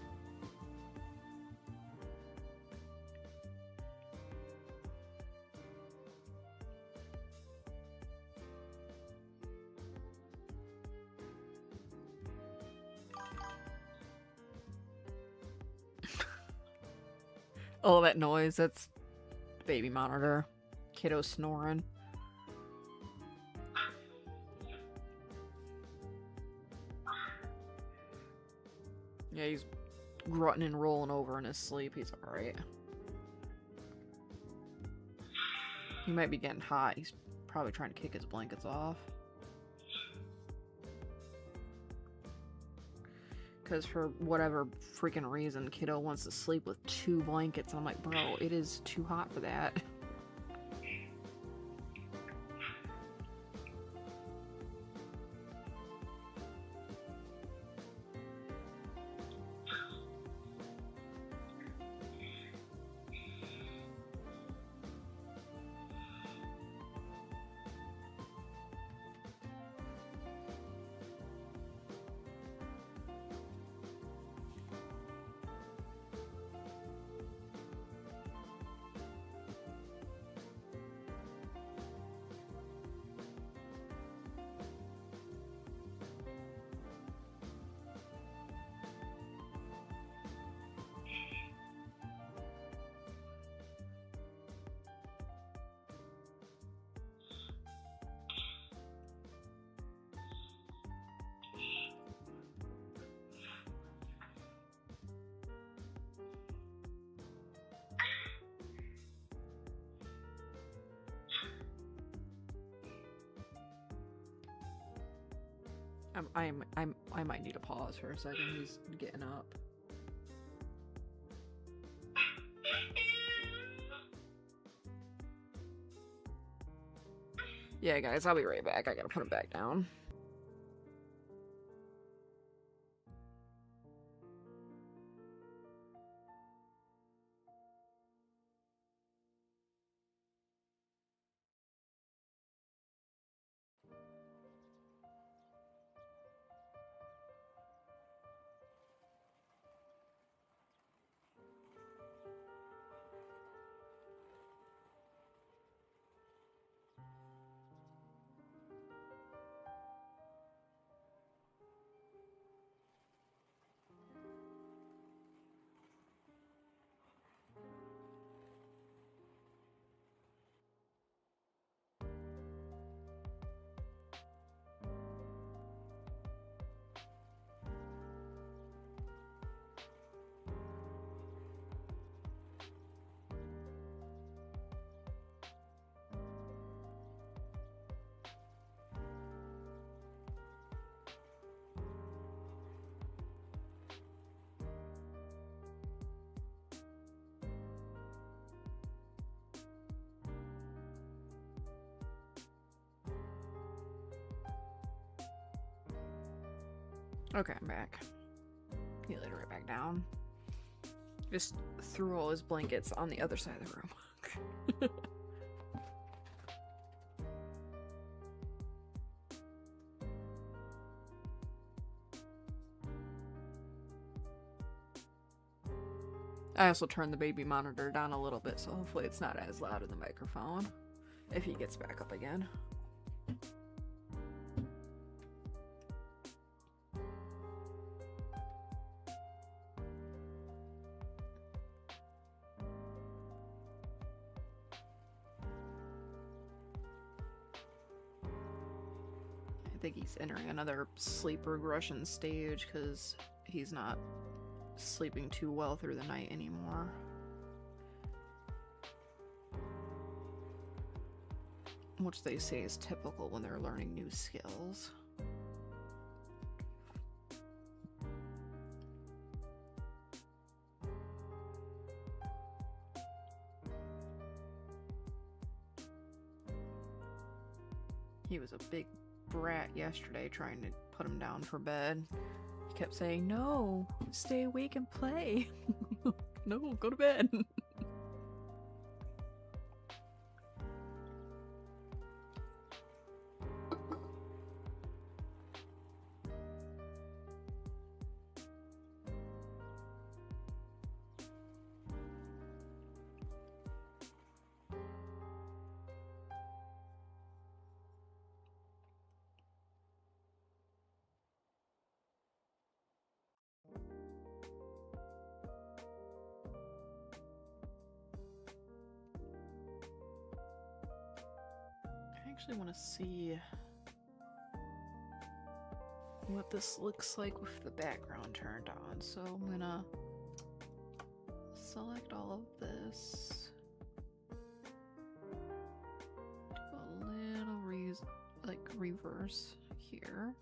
Oh, that noise, that's the baby monitor. Kiddo snoring. Yeah, he's grunting and rolling over in his sleep. He's alright. He might be getting hot. He's probably trying to kick his blankets off. Because for whatever freaking reason, kiddo wants to sleep with 2 blankets. I'm like, bro, it is too hot for that. I might need to pause for a second. He's getting up. Yeah, guys, I'll be right back. I gotta put him back down. Okay, I'm back. He laid it right back down. Just threw all his blankets on the other side of the room. I also turned the baby monitor down a little bit, so hopefully it's not as loud in the microphone if he gets back up again. I think he's entering another sleep regression stage because he's not sleeping too well through the night anymore. Which they say is typical when they're learning new skills. He was a big brat yesterday trying to put him down for bed. He kept saying, no, stay awake and play. No, go to bed. actually want to see what this looks like with the background turned on. So I'm gonna select all of this. Do a little reverse here.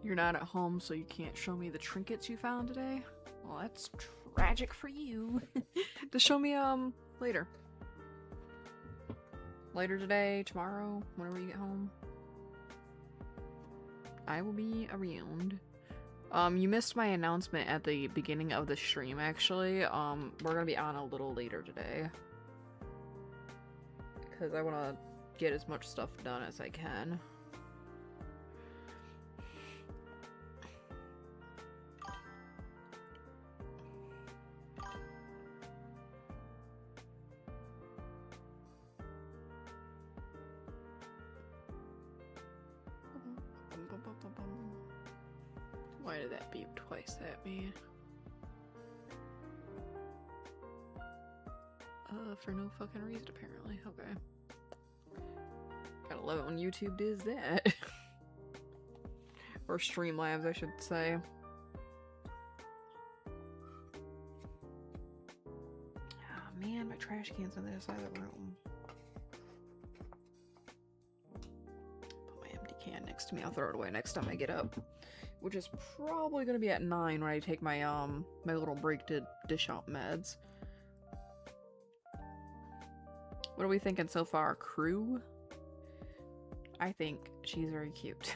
You're not at home, so you can't show me the trinkets you found today? Well, that's tragic for you. Just show me, later. Later today, tomorrow, whenever you get home. I will be around. You missed my announcement at the beginning of the stream, actually. We're gonna be on a little later today. Because I want to get as much stuff done as I can. Why did that beep twice at me? For no fucking reason, apparently. Okay. Gotta love it when YouTube does that. Or Streamlabs, I should say. Oh man, my trash can's on the other side of the room. Put my empty can next to me. I'll throw it away next time I get up. Which is probably gonna be at 9 when I take my my little break to dish out meds. What are we thinking so far? Crew? I think she's very cute.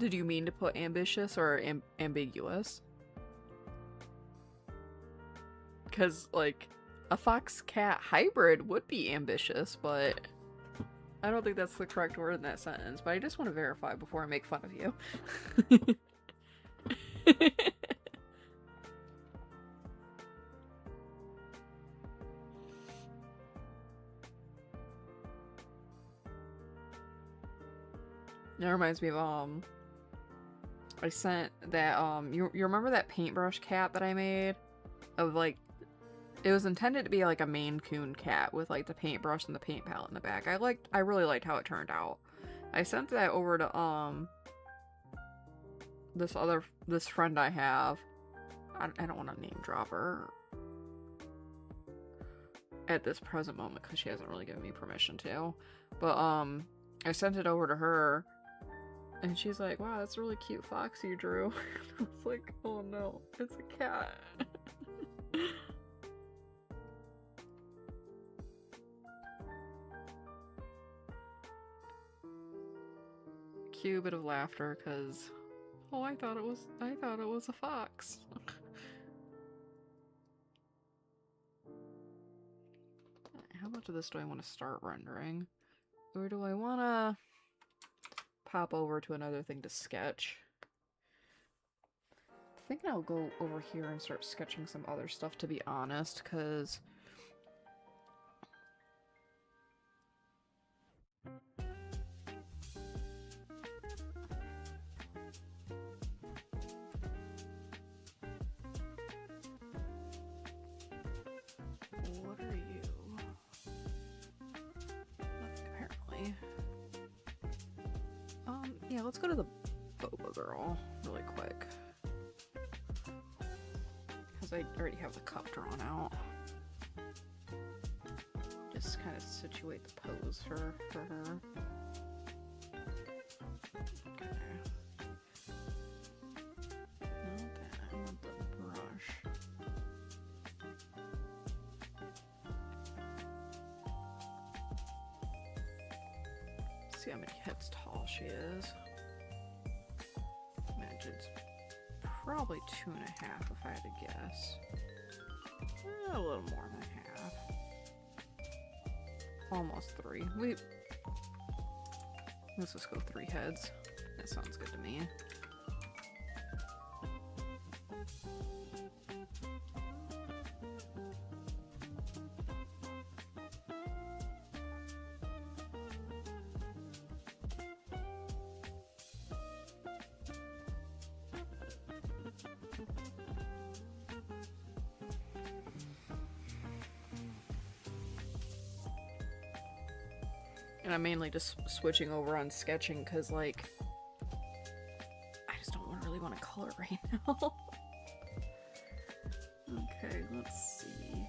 Did you mean to put ambitious or ambiguous? Because, like, a fox-cat hybrid would be ambitious, but I don't think that's the correct word in that sentence. But I just want to verify before I make fun of you. That reminds me of, I sent that, you remember that paintbrush cat that I made? Of, like, it was intended to be like a Maine Coon cat with like the paintbrush and the paint palette in the back. I really liked how it turned out. I sent that over to this friend I have. I don't want to name drop her at this present moment because she hasn't really given me permission to. But I sent it over to her and she's like, "Wow, that's a really cute fox you drew." I was like, "Oh no, it's a cat." Cue bit of laughter because, oh, I thought it was a fox. How much of this do I want to start rendering? Or do I want to pop over to another thing to sketch? I think I'll go over here and start sketching some other stuff, to be honest, because what are you? Nothing, apparently. Yeah, let's go to the boba girl really quick. Because I already have the cup drawn out. Just kind of situate the pose for her. Okay. Not that, I want the brush. See how many heads tall she is. Imagine it's Probably 2.5 if I had to guess. A little more than half. Almost 3. Let's just go 3 heads. That sounds good to me. And I'm mainly just switching over on sketching because, like, I just don't really want to color right now. Okay, let's see.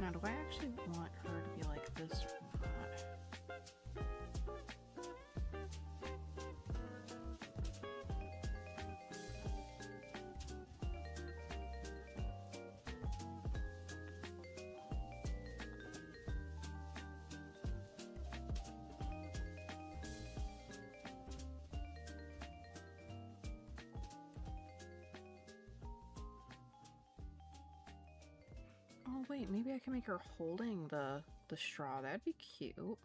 Now, do I actually want her to be like this or not? Oh wait, maybe I can make her holding the straw. That'd be cute.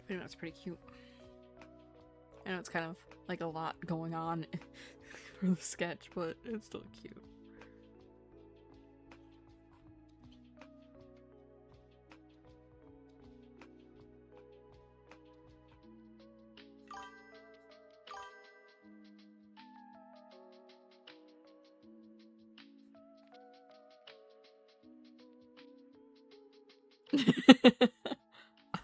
I think that's pretty cute. I know it's kind of like a lot going on for the sketch, but it's still cute.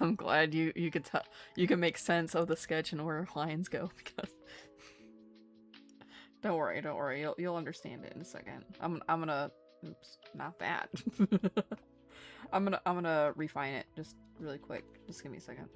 I'm glad you could tell, you can make sense of the sketch and where lines go, because don't worry, you'll understand it in a second. I'm gonna, oops, not that. I'm gonna refine it just really quick. Just give me a second.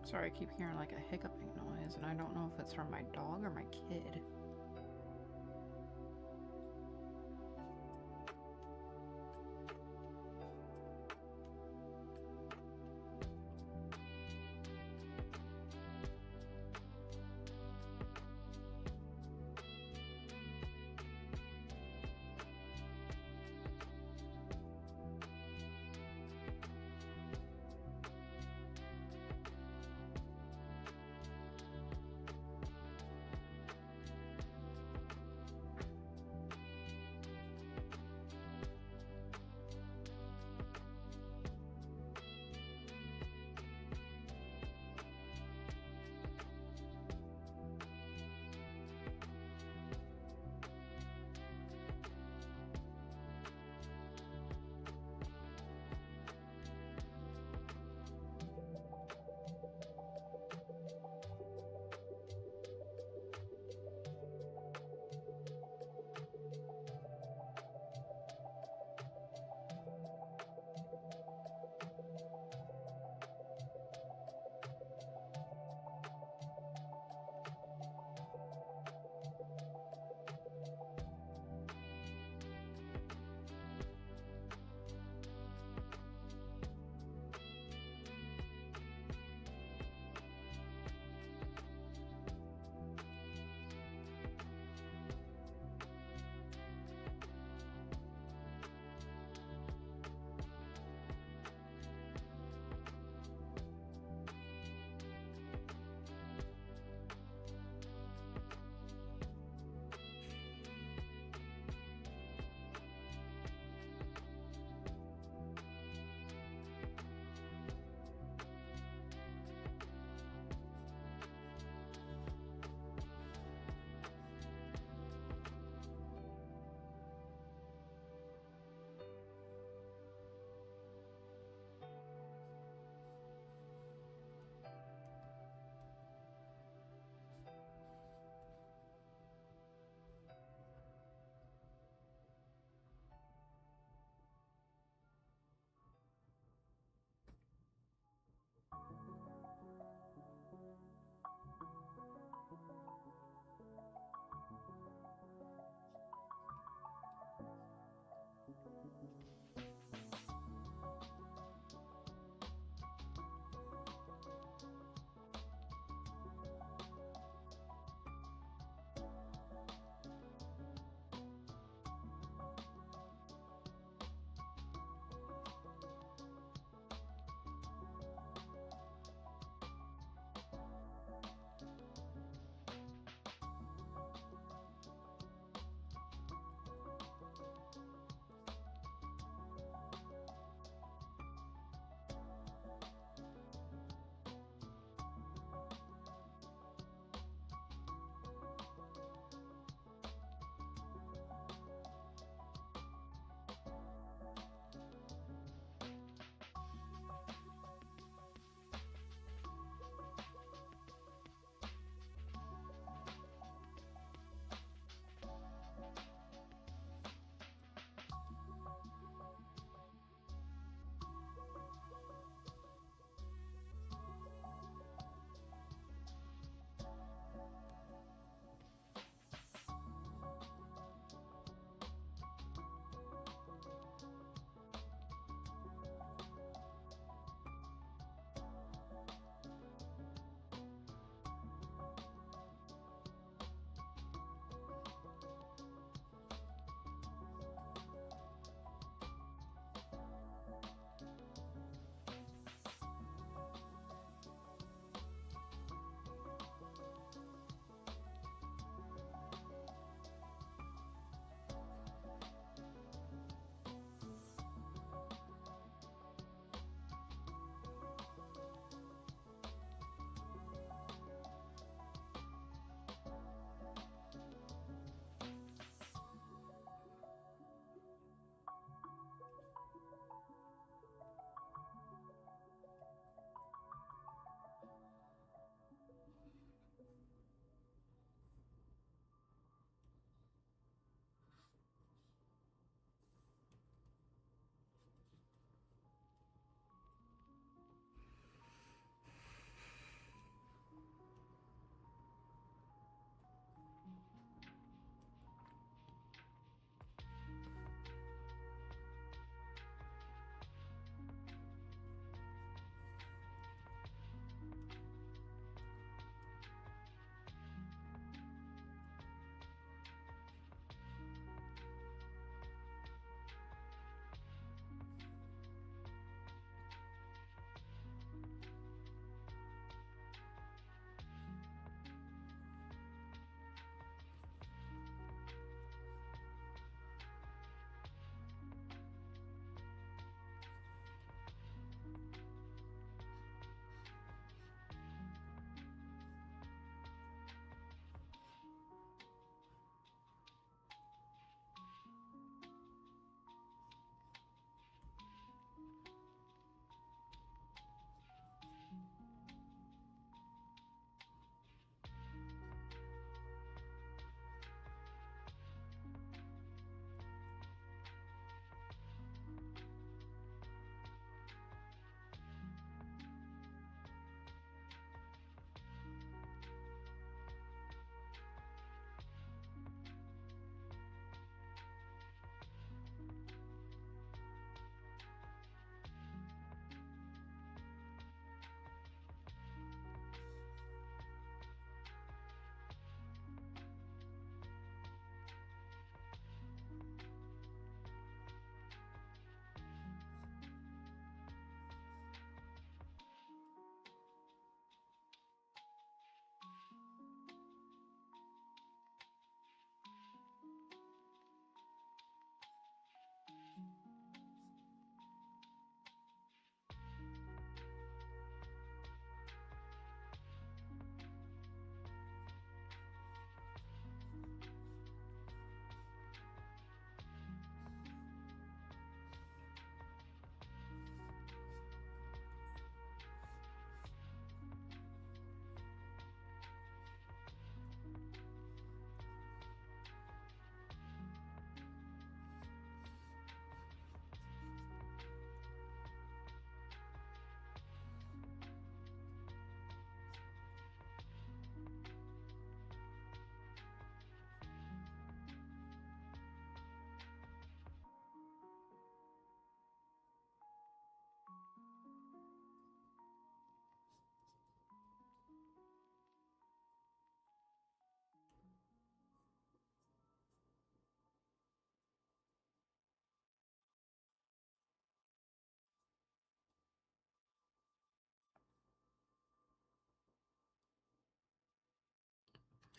Sorry, I keep hearing like a hiccuping noise, and I don't know if it's from my dog or my kid.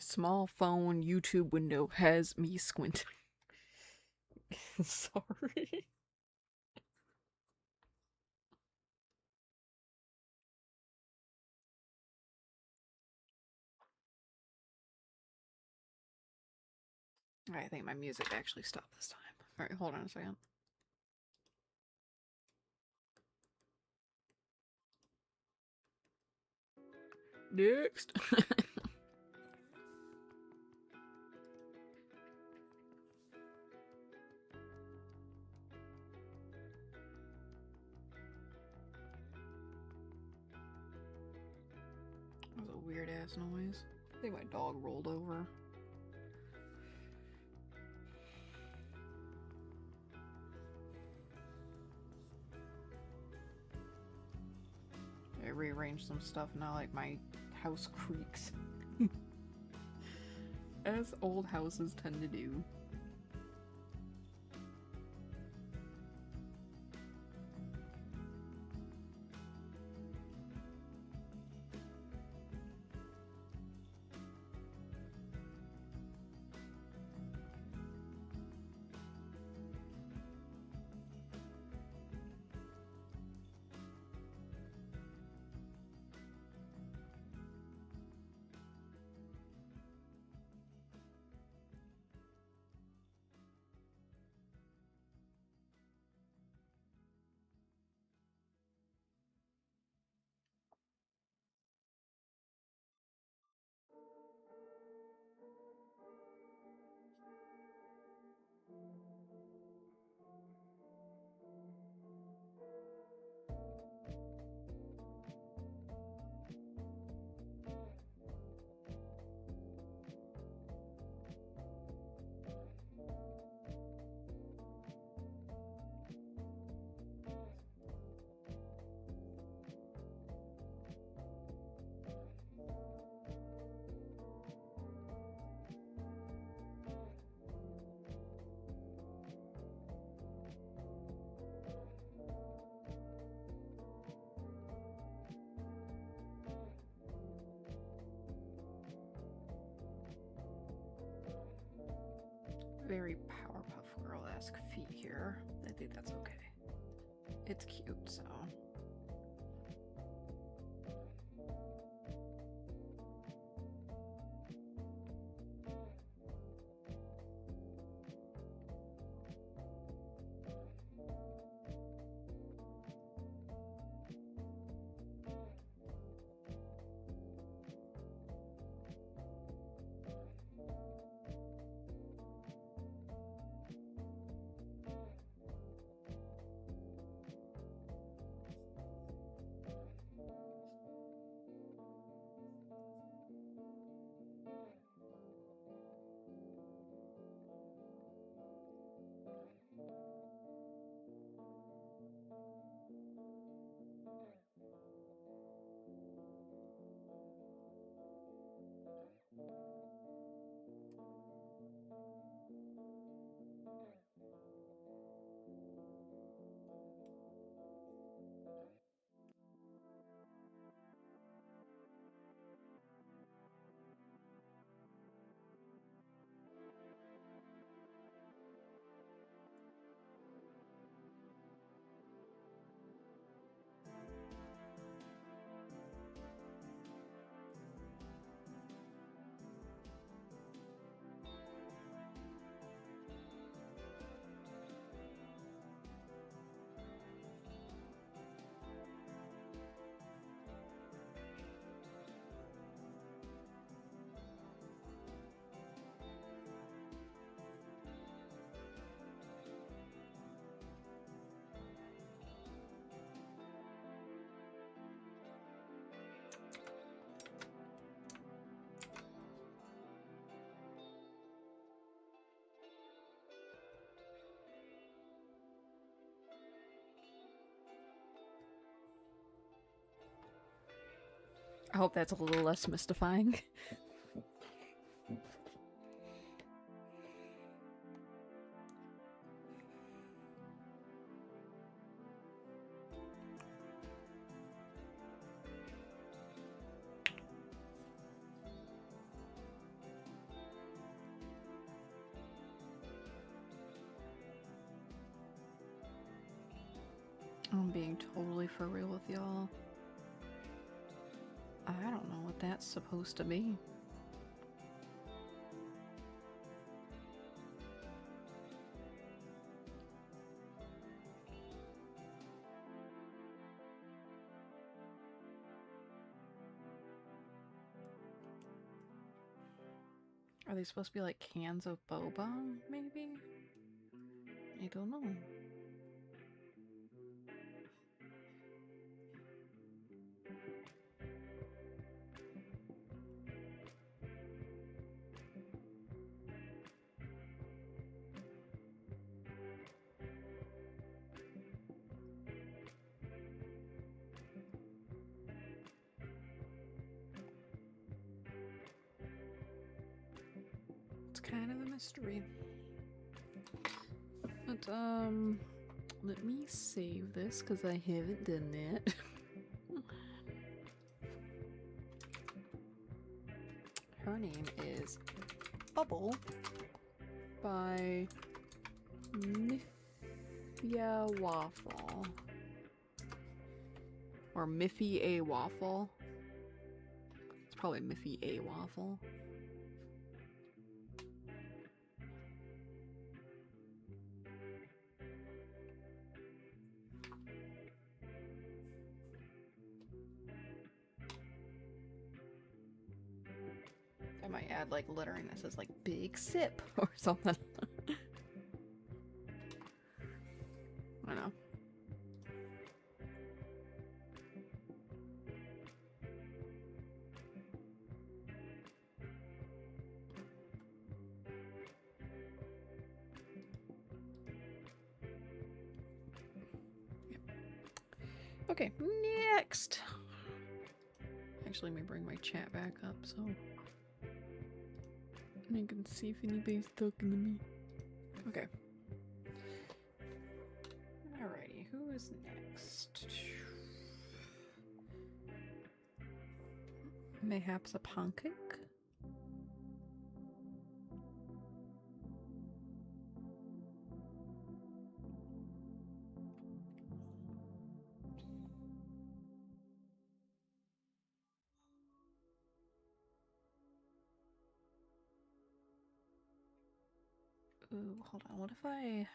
small phone YouTube window has me squinting. Sorry. I think my music actually stopped this time. Alright, hold on a second. Next! That was a weird ass noise. I think my dog rolled over. I rearranged some stuff now, like my house creaks. As old houses tend to do. Very Powerpuff Girl-esque feet here. I think that's okay. It's cute, so. I hope that's a little less mystifying. I'm being totally for real with y'all. I don't know what that's supposed to be. Are they supposed to be like cans of boba, maybe? I don't know. It's kind of a mystery. But, let me save this because I haven't done that. Her name is Bubble by Miffia Waffle. Or Miffy A Waffle. It's probably Miffy A Waffle. I might add like lettering that says like big sip or something. I know. Okay, next. Actually, let me bring my chat back up so I can see if anybody's talking to me. Okay. Alrighty, who is next? Mayhaps a pancake? Ooh, hold on, what if I...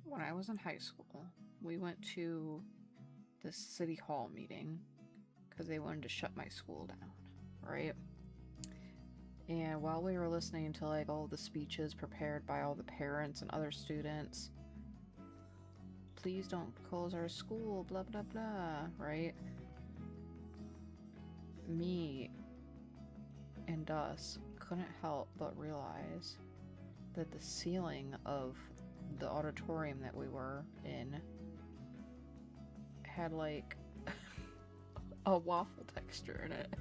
When I was in high school, we went to this city hall meeting because they wanted to shut my school down, right? And while we were listening to like all the speeches prepared by all the parents and other students, please don't close our school, blah blah blah, right? Me and us couldn't help but realize that the ceiling of the auditorium that we were in had like a waffle texture in it.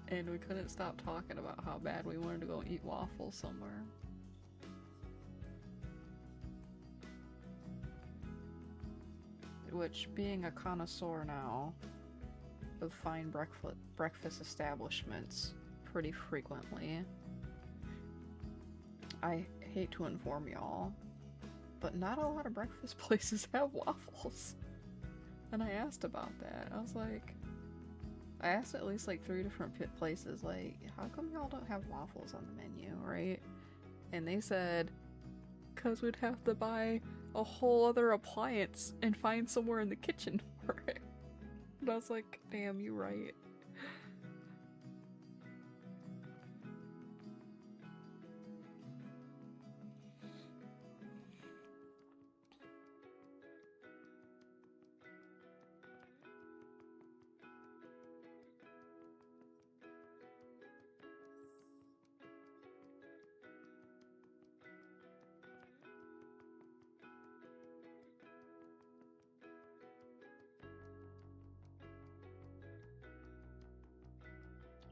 And we couldn't stop talking about how bad we wanted to go eat waffles somewhere. Which, being a connoisseur now of fine breakfast establishments pretty frequently, I hate to inform y'all, but not a lot of breakfast places have waffles. And I asked about that. I was like, I asked at least like 3 different places, like, how come y'all don't have waffles on the menu, right? And they said, 'cause we'd have to buy a whole other appliance and find somewhere in the kitchen for it. And I was like, damn, you're right.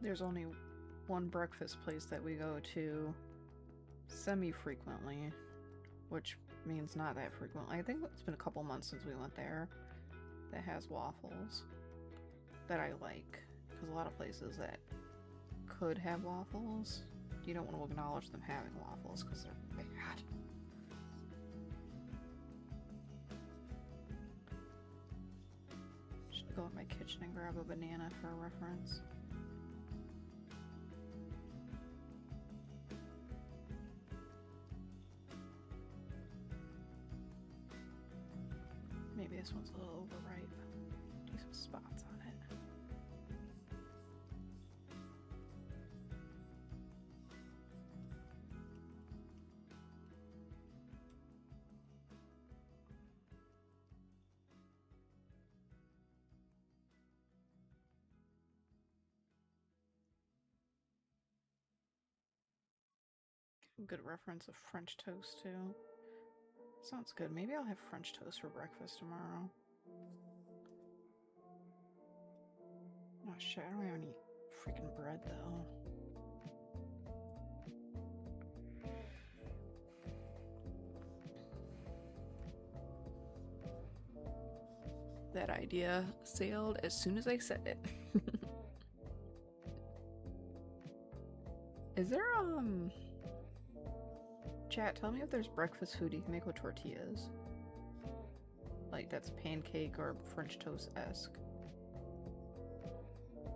There's only one breakfast place that we go to semi-frequently, which means not that frequently. I think it's been a couple months since we went there, that has waffles that I like. Because a lot of places that could have waffles, you don't want to acknowledge them having waffles because they're bad. Should go in my kitchen and grab a banana for a reference. Maybe this one's a little overripe. Do some spots on it. Good reference of French toast too. Sounds good. Maybe I'll have French toast for breakfast tomorrow. Oh shit, I don't have any freaking bread though. That idea sailed as soon as I said it. Is there, chat, tell me if there's breakfast food you can make with tortillas. Like, that's pancake or French toast-esque.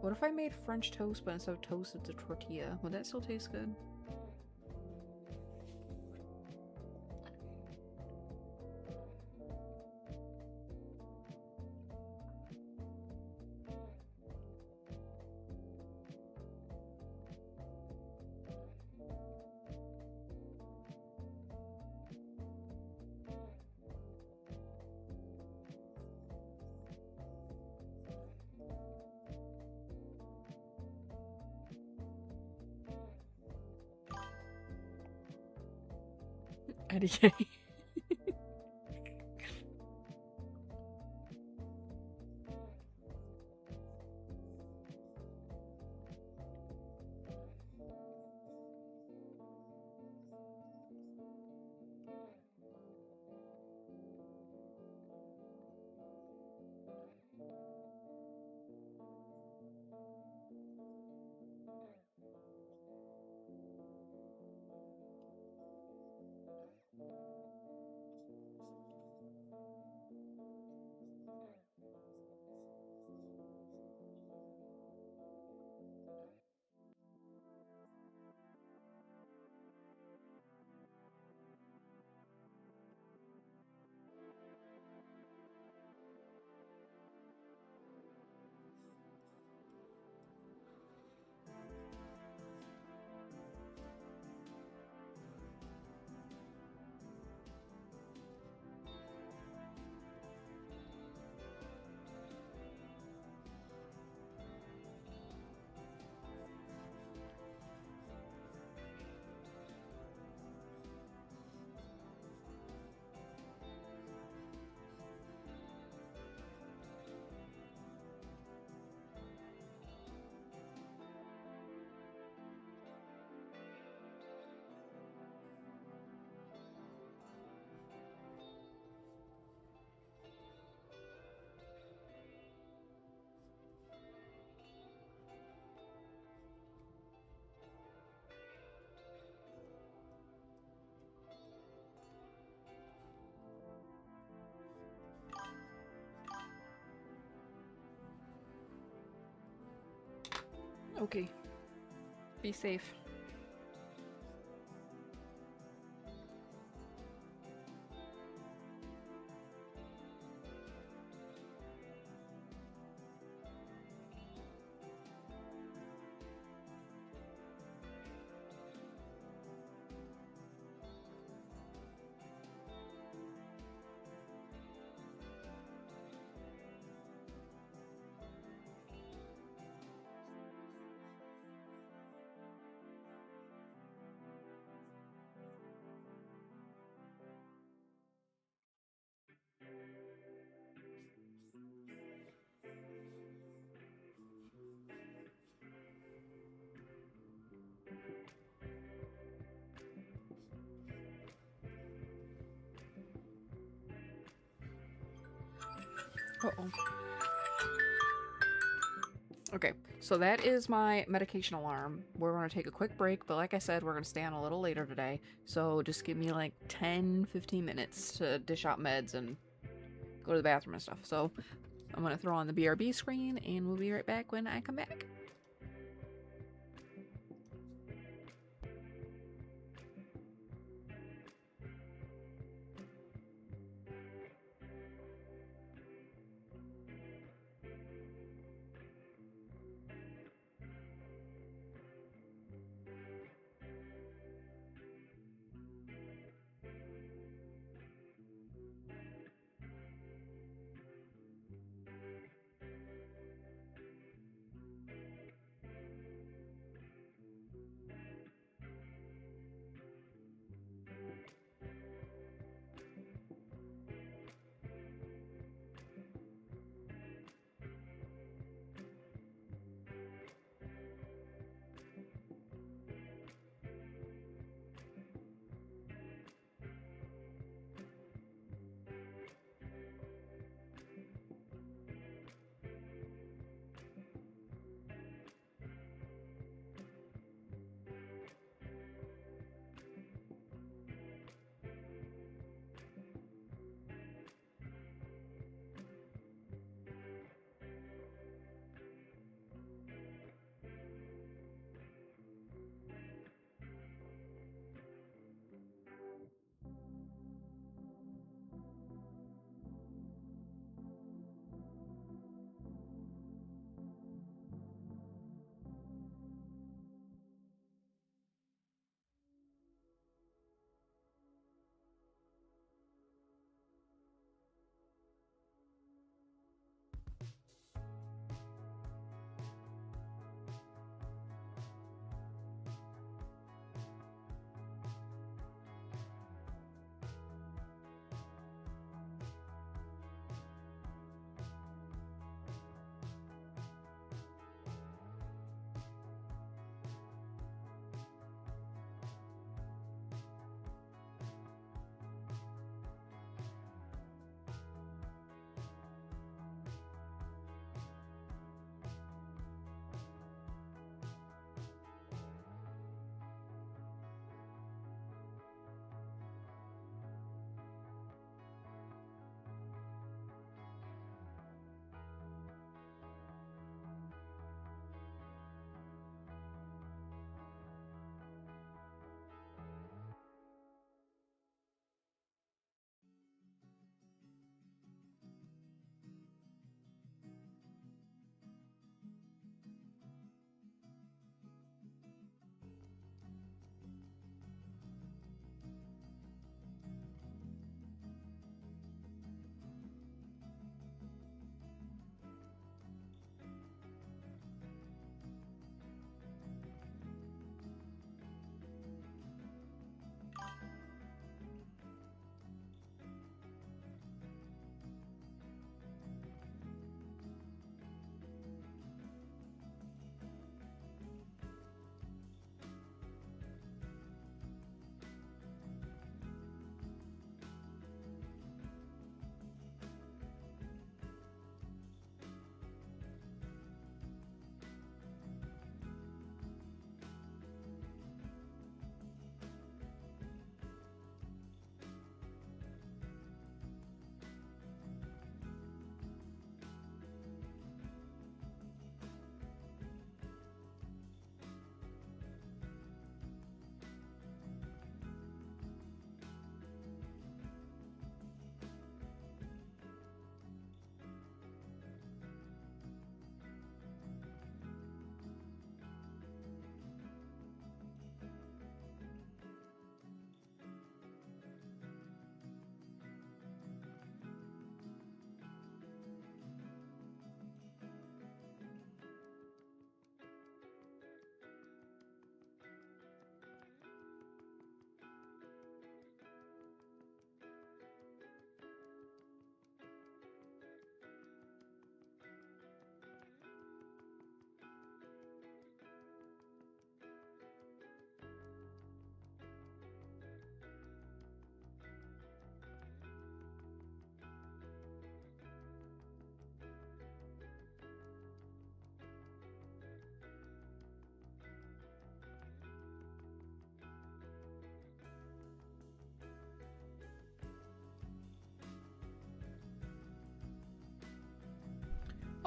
What if I made French toast, but instead of toast, it's a tortilla? Would that still taste good? IDK. Okay. Be safe. Uh-oh. Okay, so that is my medication alarm. We're going to take a quick break, but like I said, we're going to stay on a little later today. So just give me like 10-15 minutes to dish out meds and go to the bathroom and stuff. So I'm going to throw on the BRB screen and we'll be right back when I come back.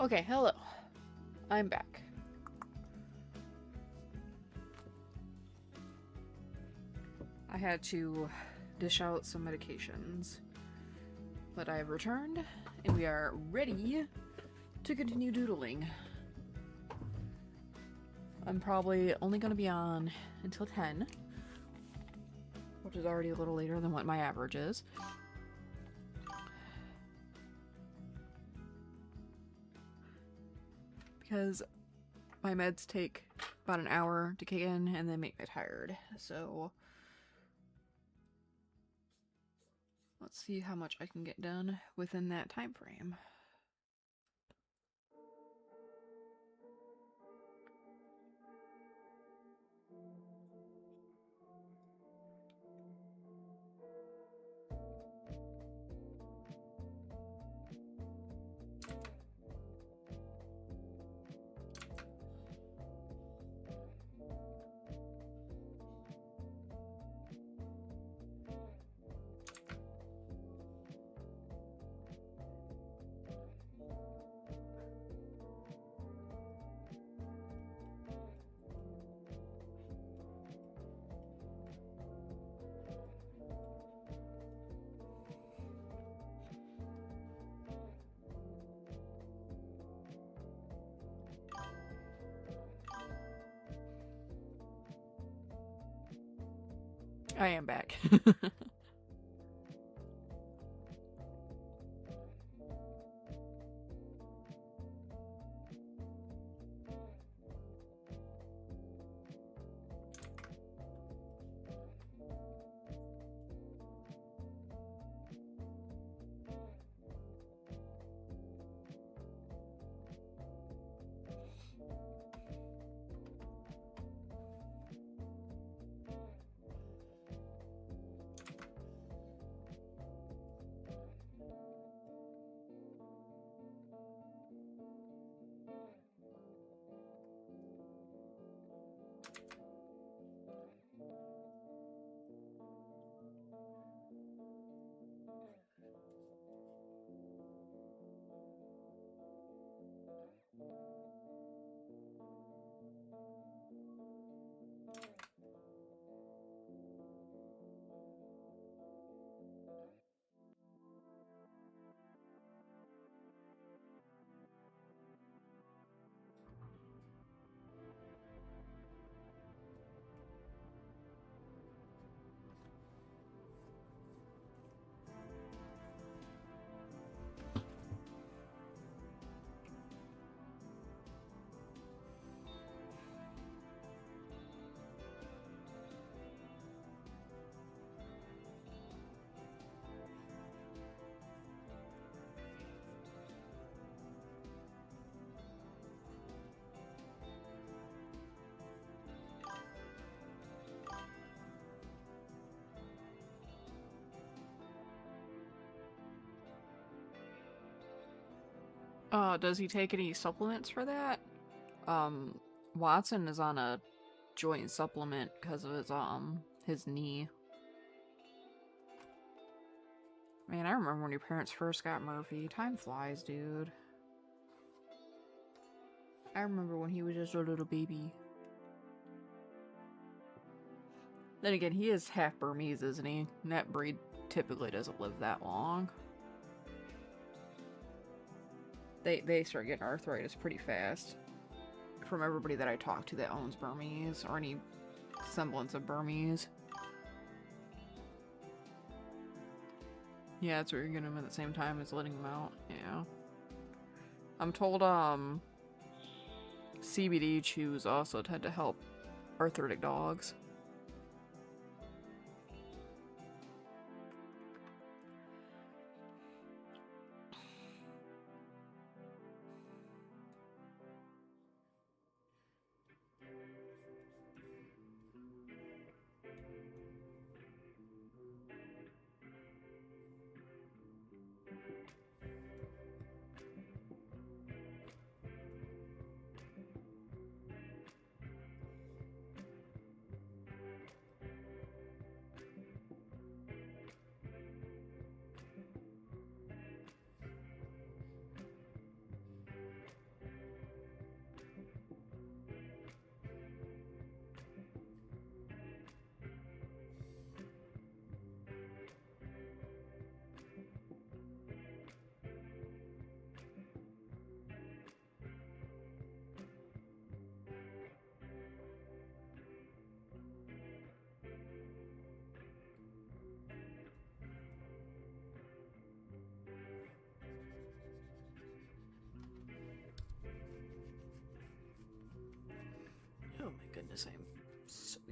Okay, hello. I'm back. I had to dish out some medications, but I have returned and we are ready to continue doodling. I'm probably only going to be on until 10, which is already a little later than what my average is. Because my meds take about an hour to kick in and then make me tired. So let's see how much I can get done within that time frame. I am back. Does he take any supplements for that? Watson is on a joint supplement because of his knee. Man, I remember when your parents first got Murphy. Time flies, dude. I remember when he was just a little baby. Then again, he is half Burmese, isn't he? And that breed typically doesn't live that long. They start getting arthritis pretty fast. From everybody that I talk to that owns Burmese, or any semblance of Burmese. Yeah, that's where you're getting them at the same time as letting them out. Yeah. I'm told, CBD chews also tend to help arthritic dogs.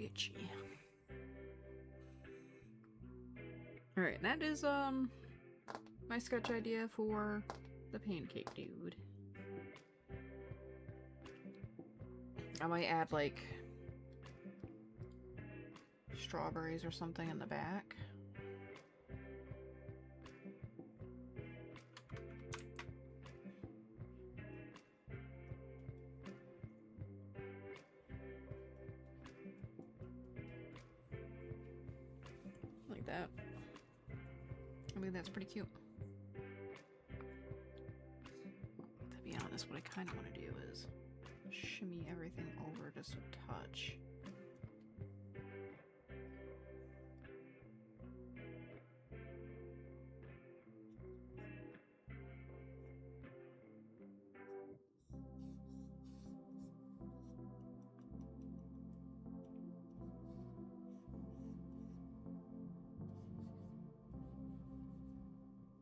bitchy. Alright, that is my sketch idea for the pancake dude. I might add like strawberries or something in the back. Like that. I mean, that's pretty cute. To be honest, what I kind of want to do is shimmy everything over just a touch.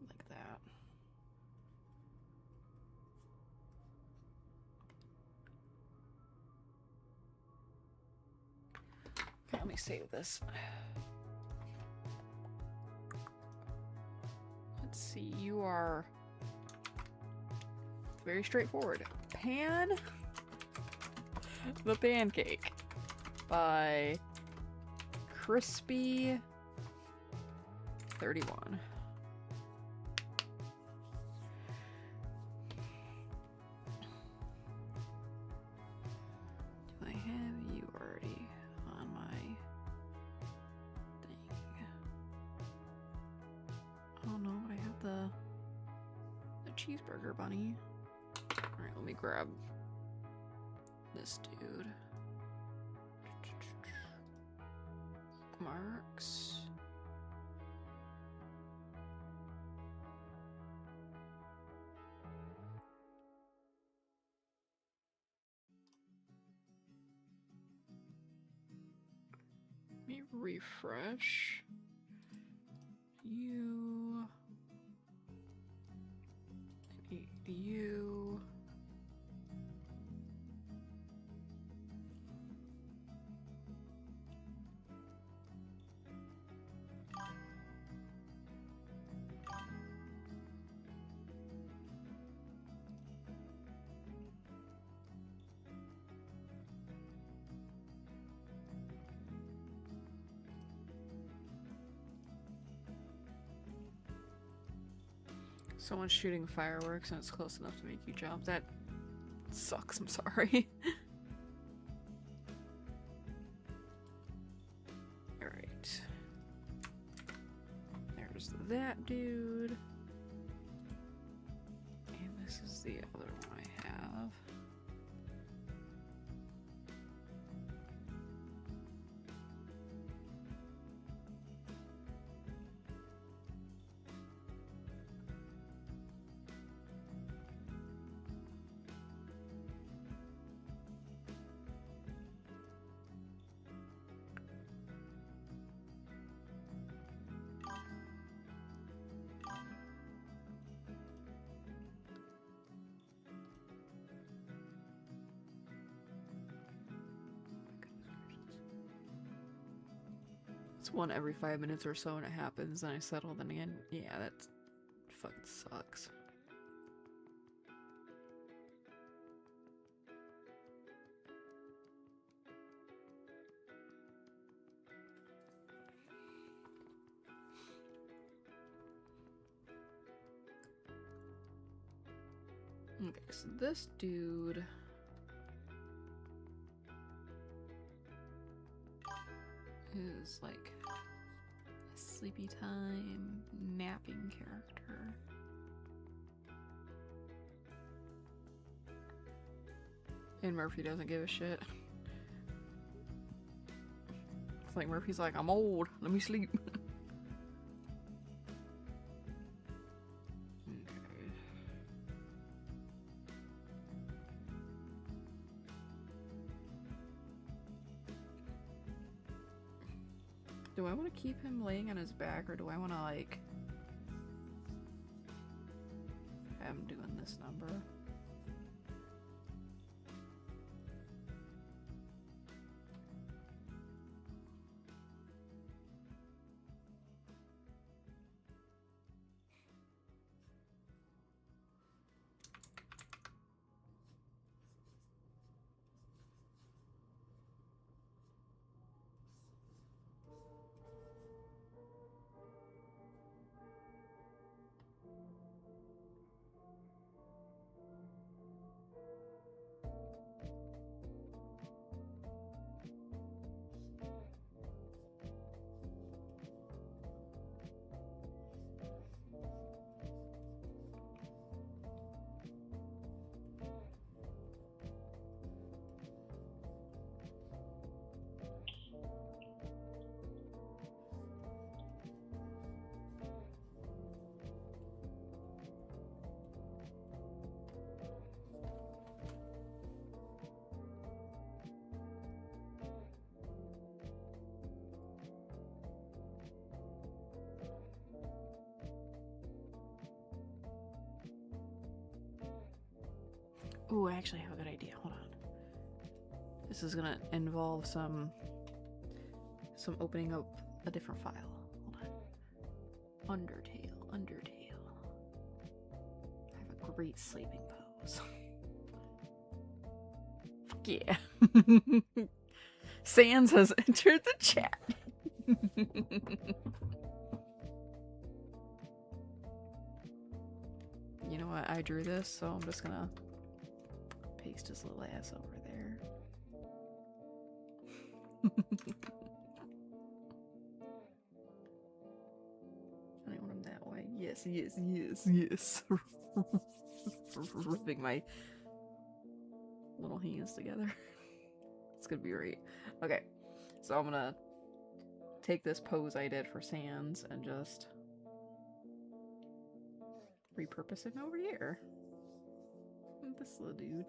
Like that. Okay, let me save this. Let's see, you are very straightforward. Pan the Pancake by Crispy 31. Do I have you already on my thing? Oh no, but I have the cheeseburger bunny. Alright, let me grab this dude. Marks. Let me refresh. You. You. Someone's shooting fireworks and it's close enough to make you jump. That sucks, I'm sorry. Alright. There's that dude. And this is the other one I have. It's one every 5 minutes or so and it happens and I settle then again. Yeah, that fucking sucks. Okay, so this dude is like a sleepy time napping character. And Murphy doesn't give a shit. It's like Murphy's like, I'm old, let me sleep. Do I want to keep him laying on his back or do I want to like have him doing this number? Ooh, I actually have a good idea. Hold on. This is gonna involve some opening up a different file. Hold on. Undertale. I have a great sleeping pose. Fuck yeah. Sans has entered the chat. You know what? I drew this, so I'm just gonna paste his little ass over there. I want him that way. Yes. Rubbing my little hands together. It's gonna be great. Okay, so I'm gonna take this pose I did for Sans and just repurpose it over here. This little dude.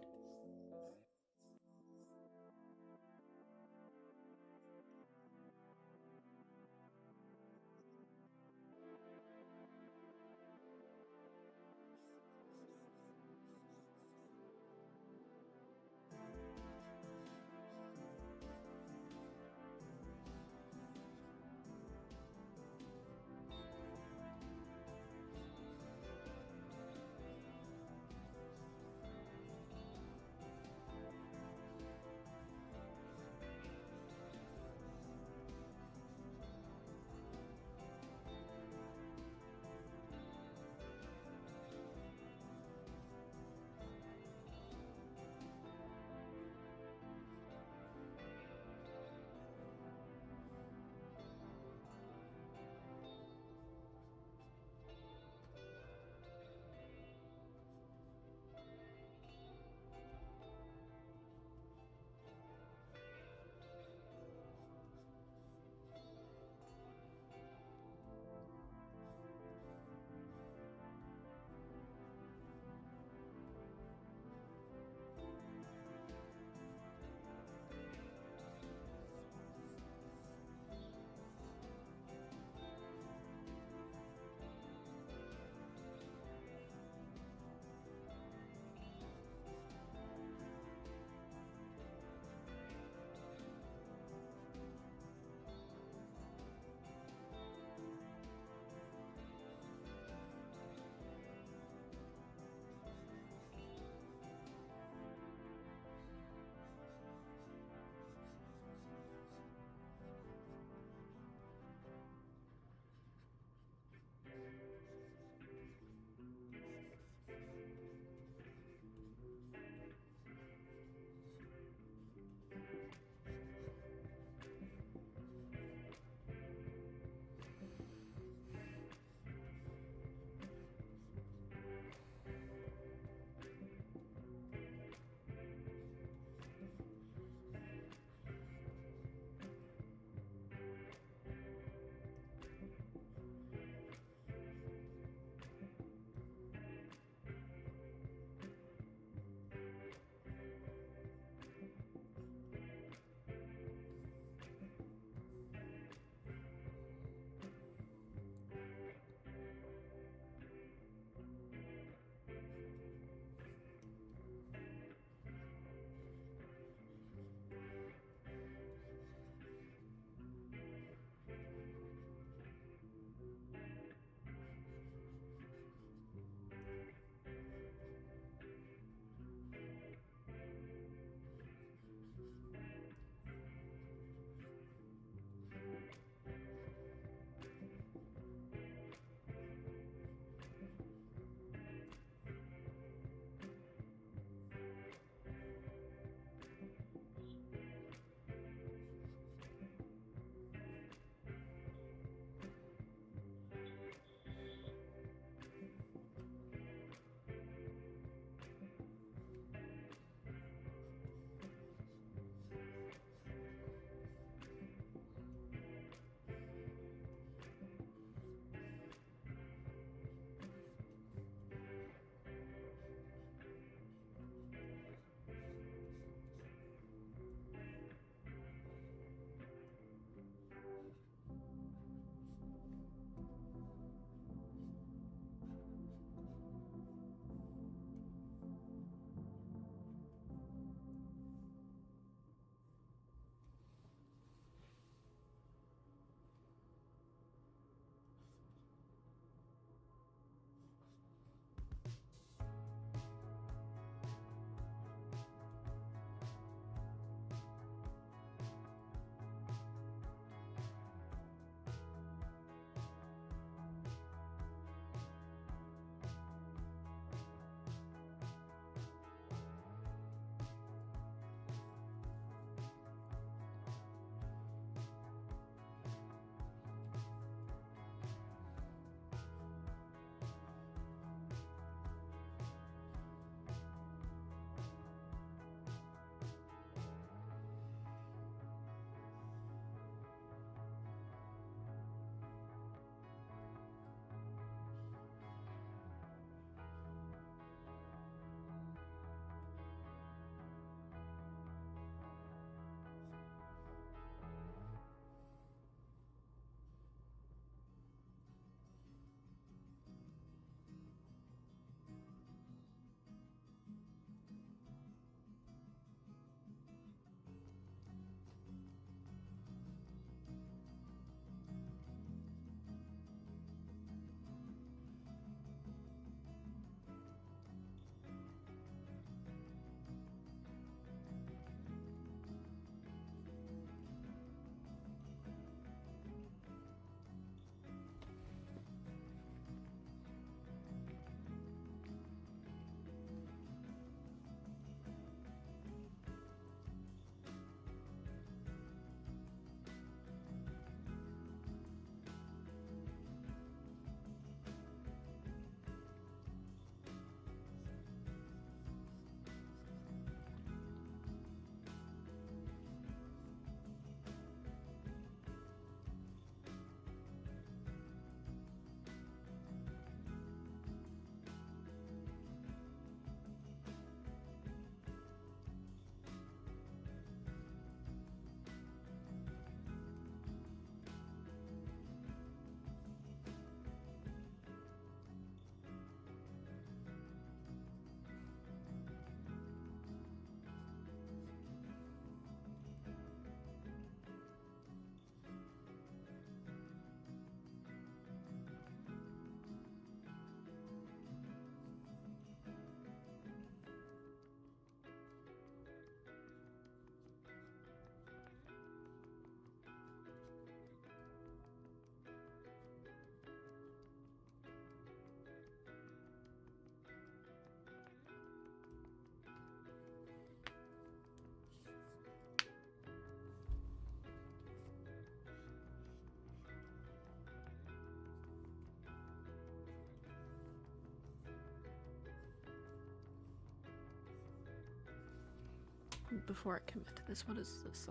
before I commit to this, what is this?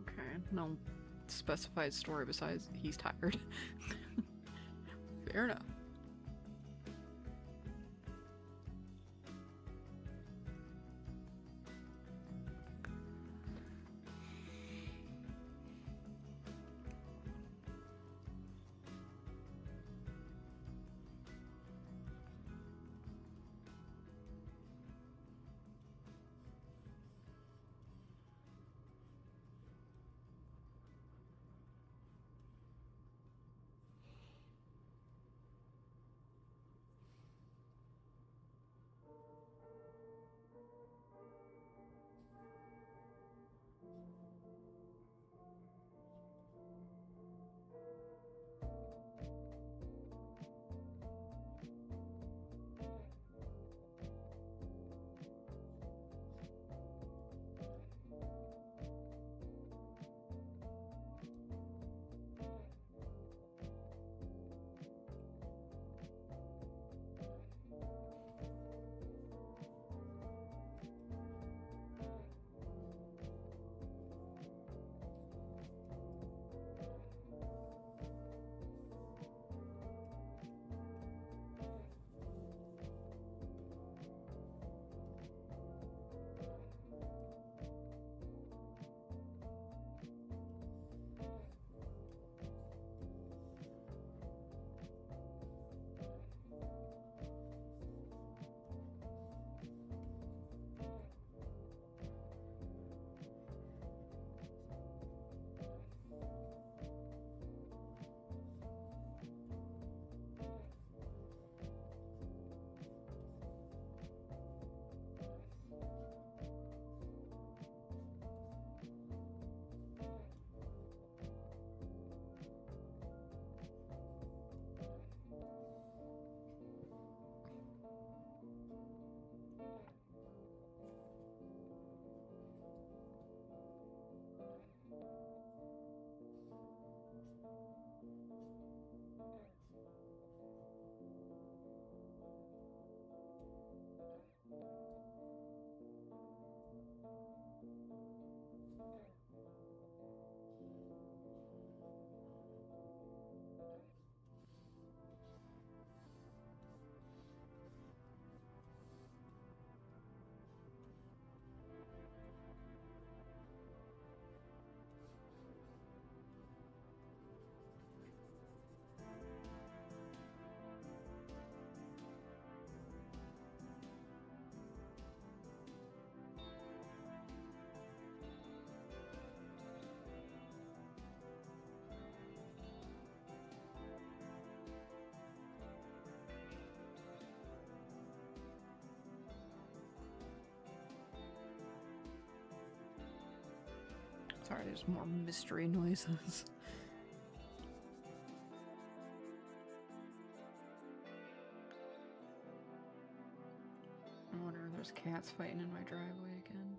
Okay, no specified story besides he's tired. Fair enough. Sorry, there's more mystery noises. I wonder if there's cats fighting in my driveway again.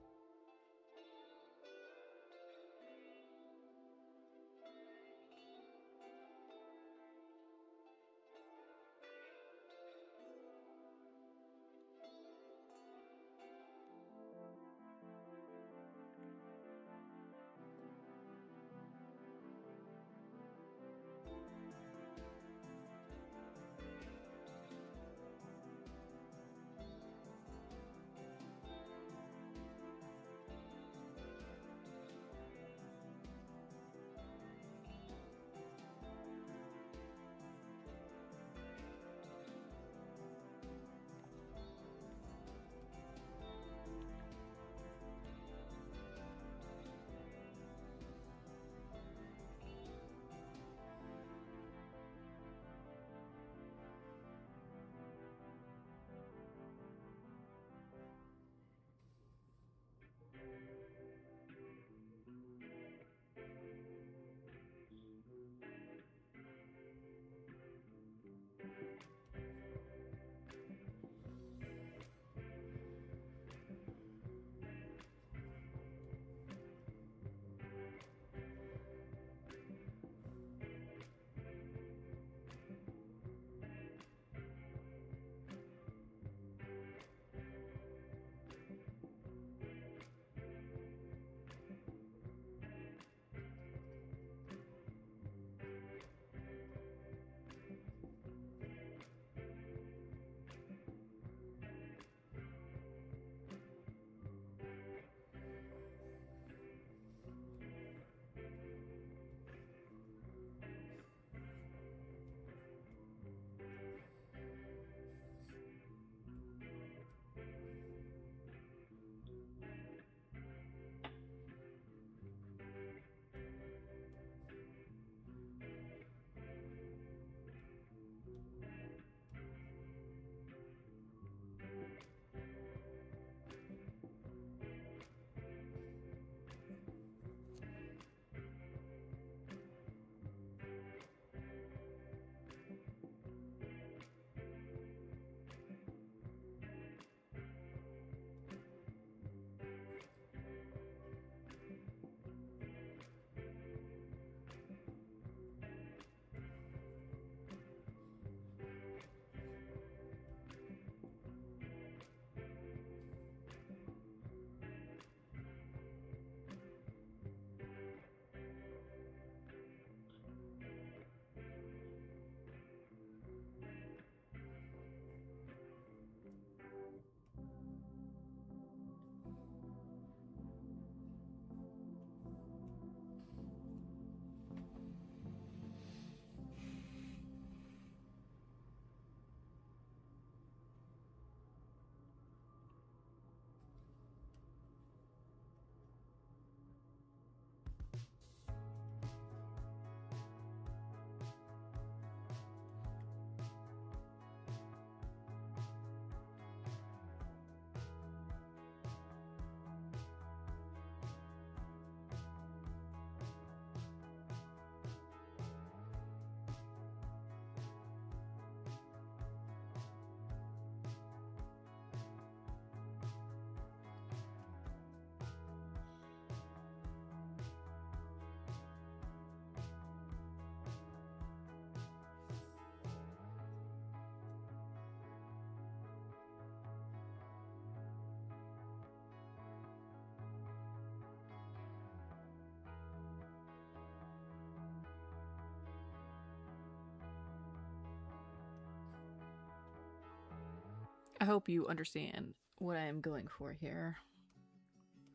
I hope you understand what I am going for here.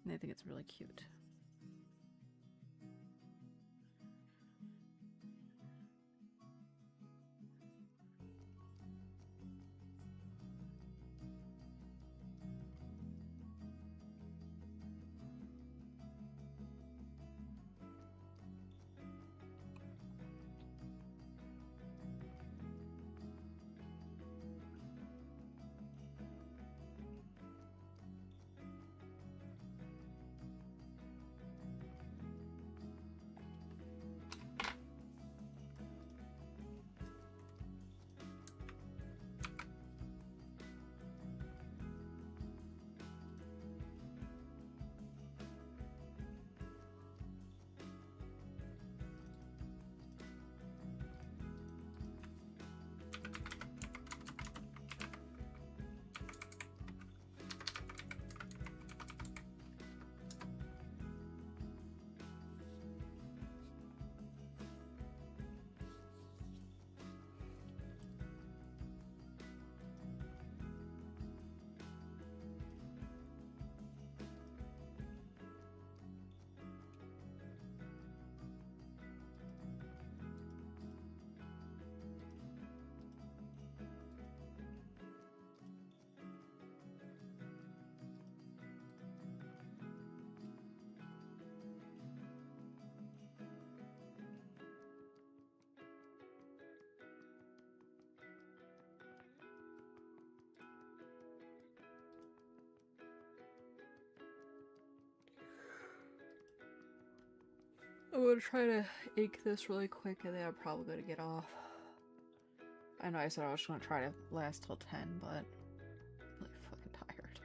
And I think it's really cute. I'm gonna try to ink this really quick and then I'm probably gonna get off. I know I said I was gonna try to last till 10, but I'm really fucking tired.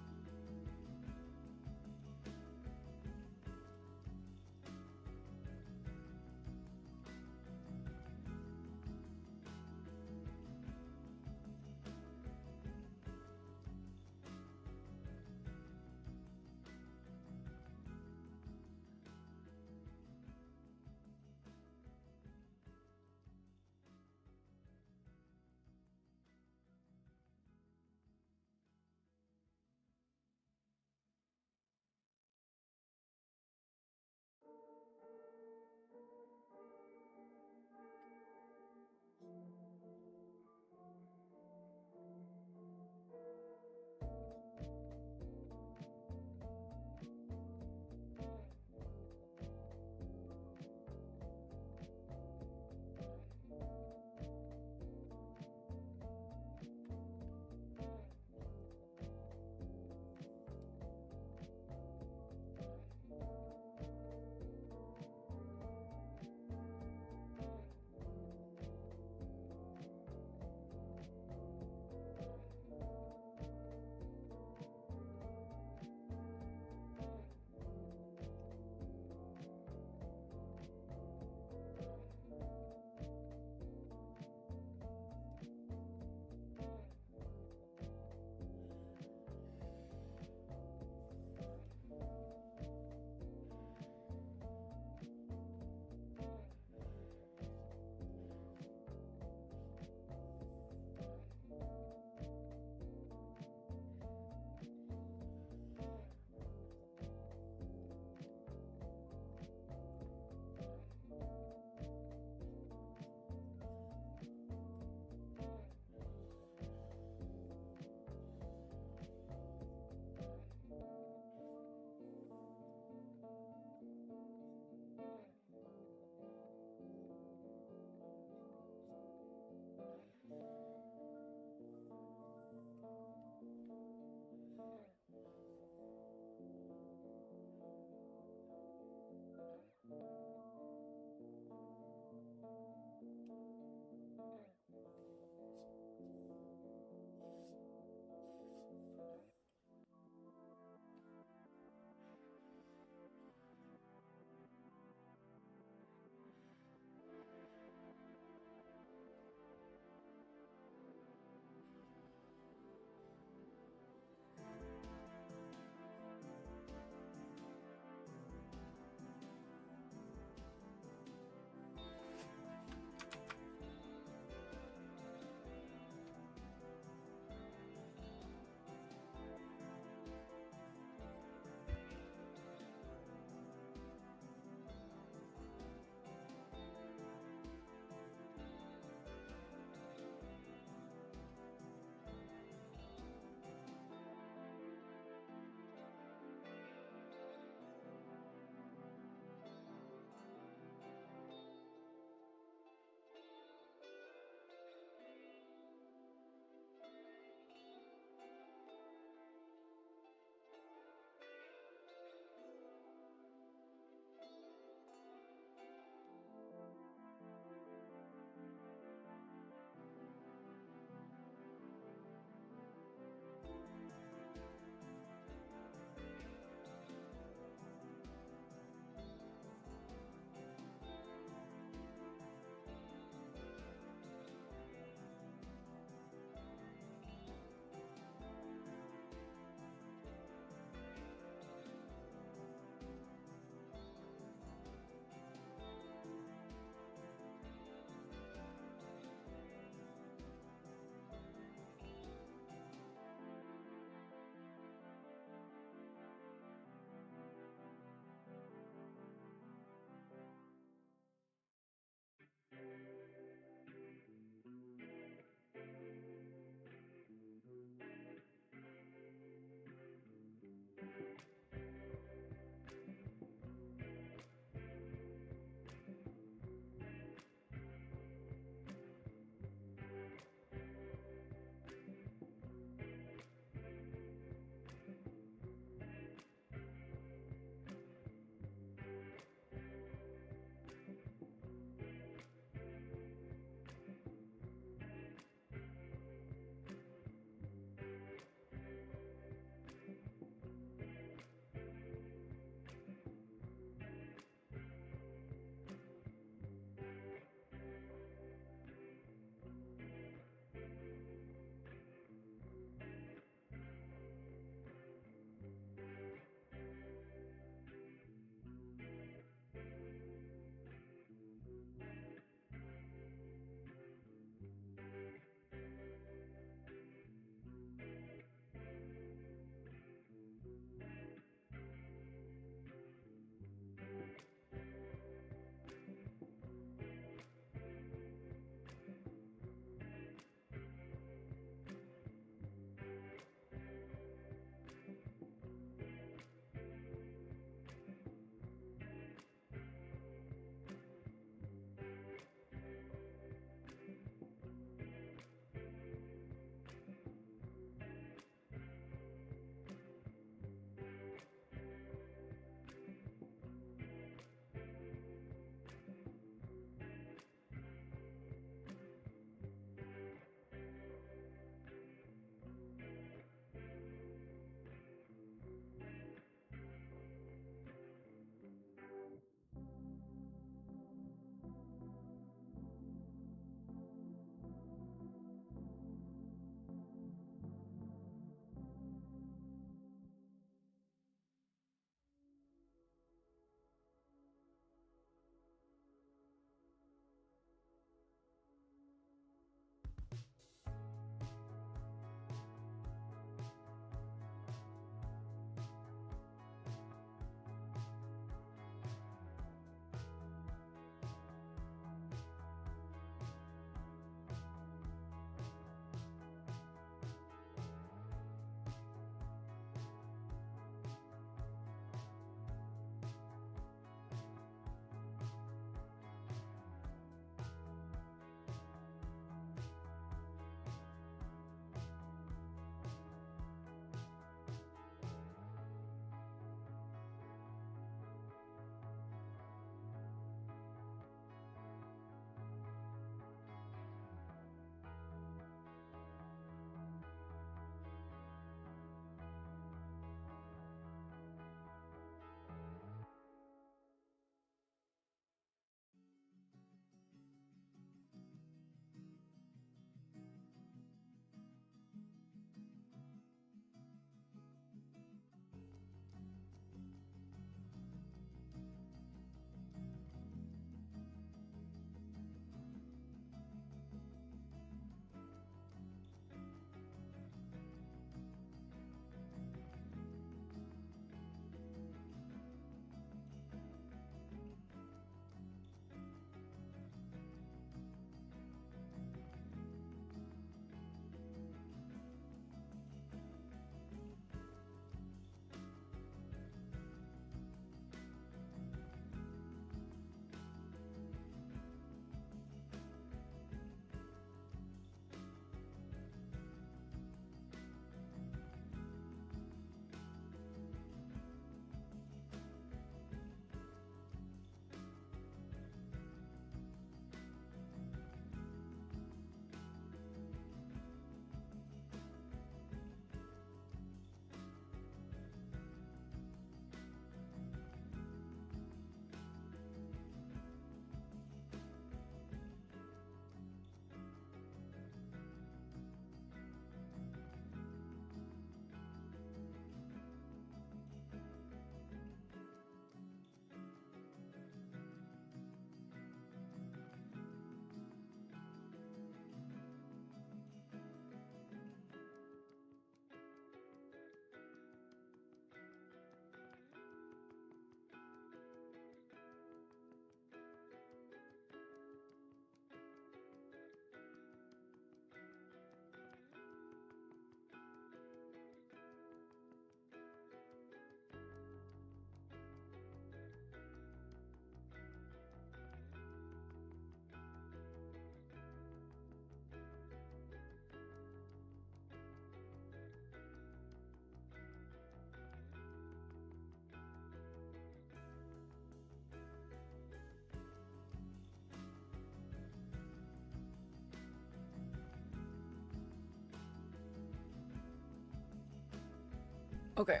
Okay.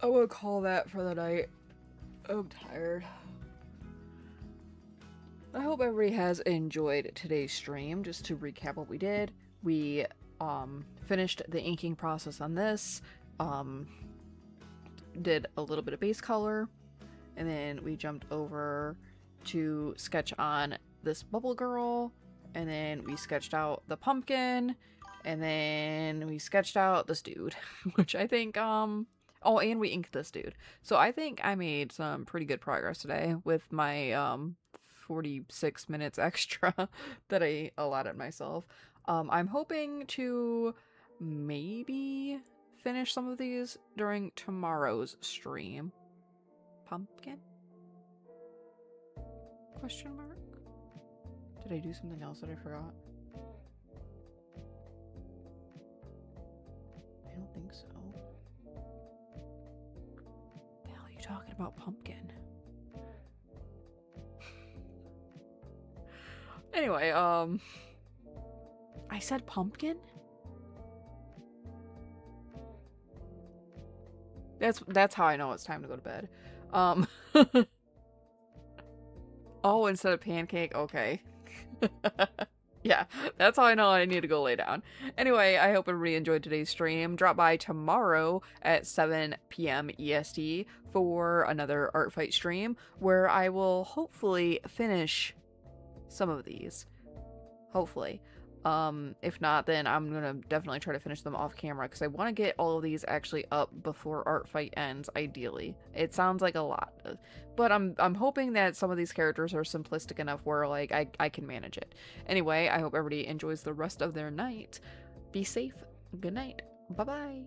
I will call that for the night. I'm tired. I hope everybody has enjoyed today's stream. Just to recap what we did, we finished the inking process on this, did a little bit of base color, and then we jumped over to sketch on this bubble girl, and then we sketched out the pumpkin, and then we sketched out this dude, which I think, oh, and we inked this dude. So I think I made some pretty good progress today with my, 46 minutes extra that I allotted myself. I'm hoping to maybe finish some of these during tomorrow's stream. Pumpkin? Question mark? Did I do something else that I forgot? I don't think so. The hell are you talking about, pumpkin? Anyway, I said pumpkin? That's how I know it's time to go to bed. Oh, instead of pancake? Okay. Yeah, that's how I know I need to go lay down. Anyway, I hope everybody enjoyed today's stream. Drop by tomorrow at 7 p.m. EST for another art fight stream where I will hopefully finish some of these. Hopefully. If not, then I'm gonna definitely try to finish them off camera because I want to get all of these actually up before art fight ends, ideally. It sounds like a lot, but I'm hoping that some of these characters are simplistic enough where like I can manage it. Anyway, I hope everybody enjoys the rest of their night. Be safe. Good night. Bye-bye.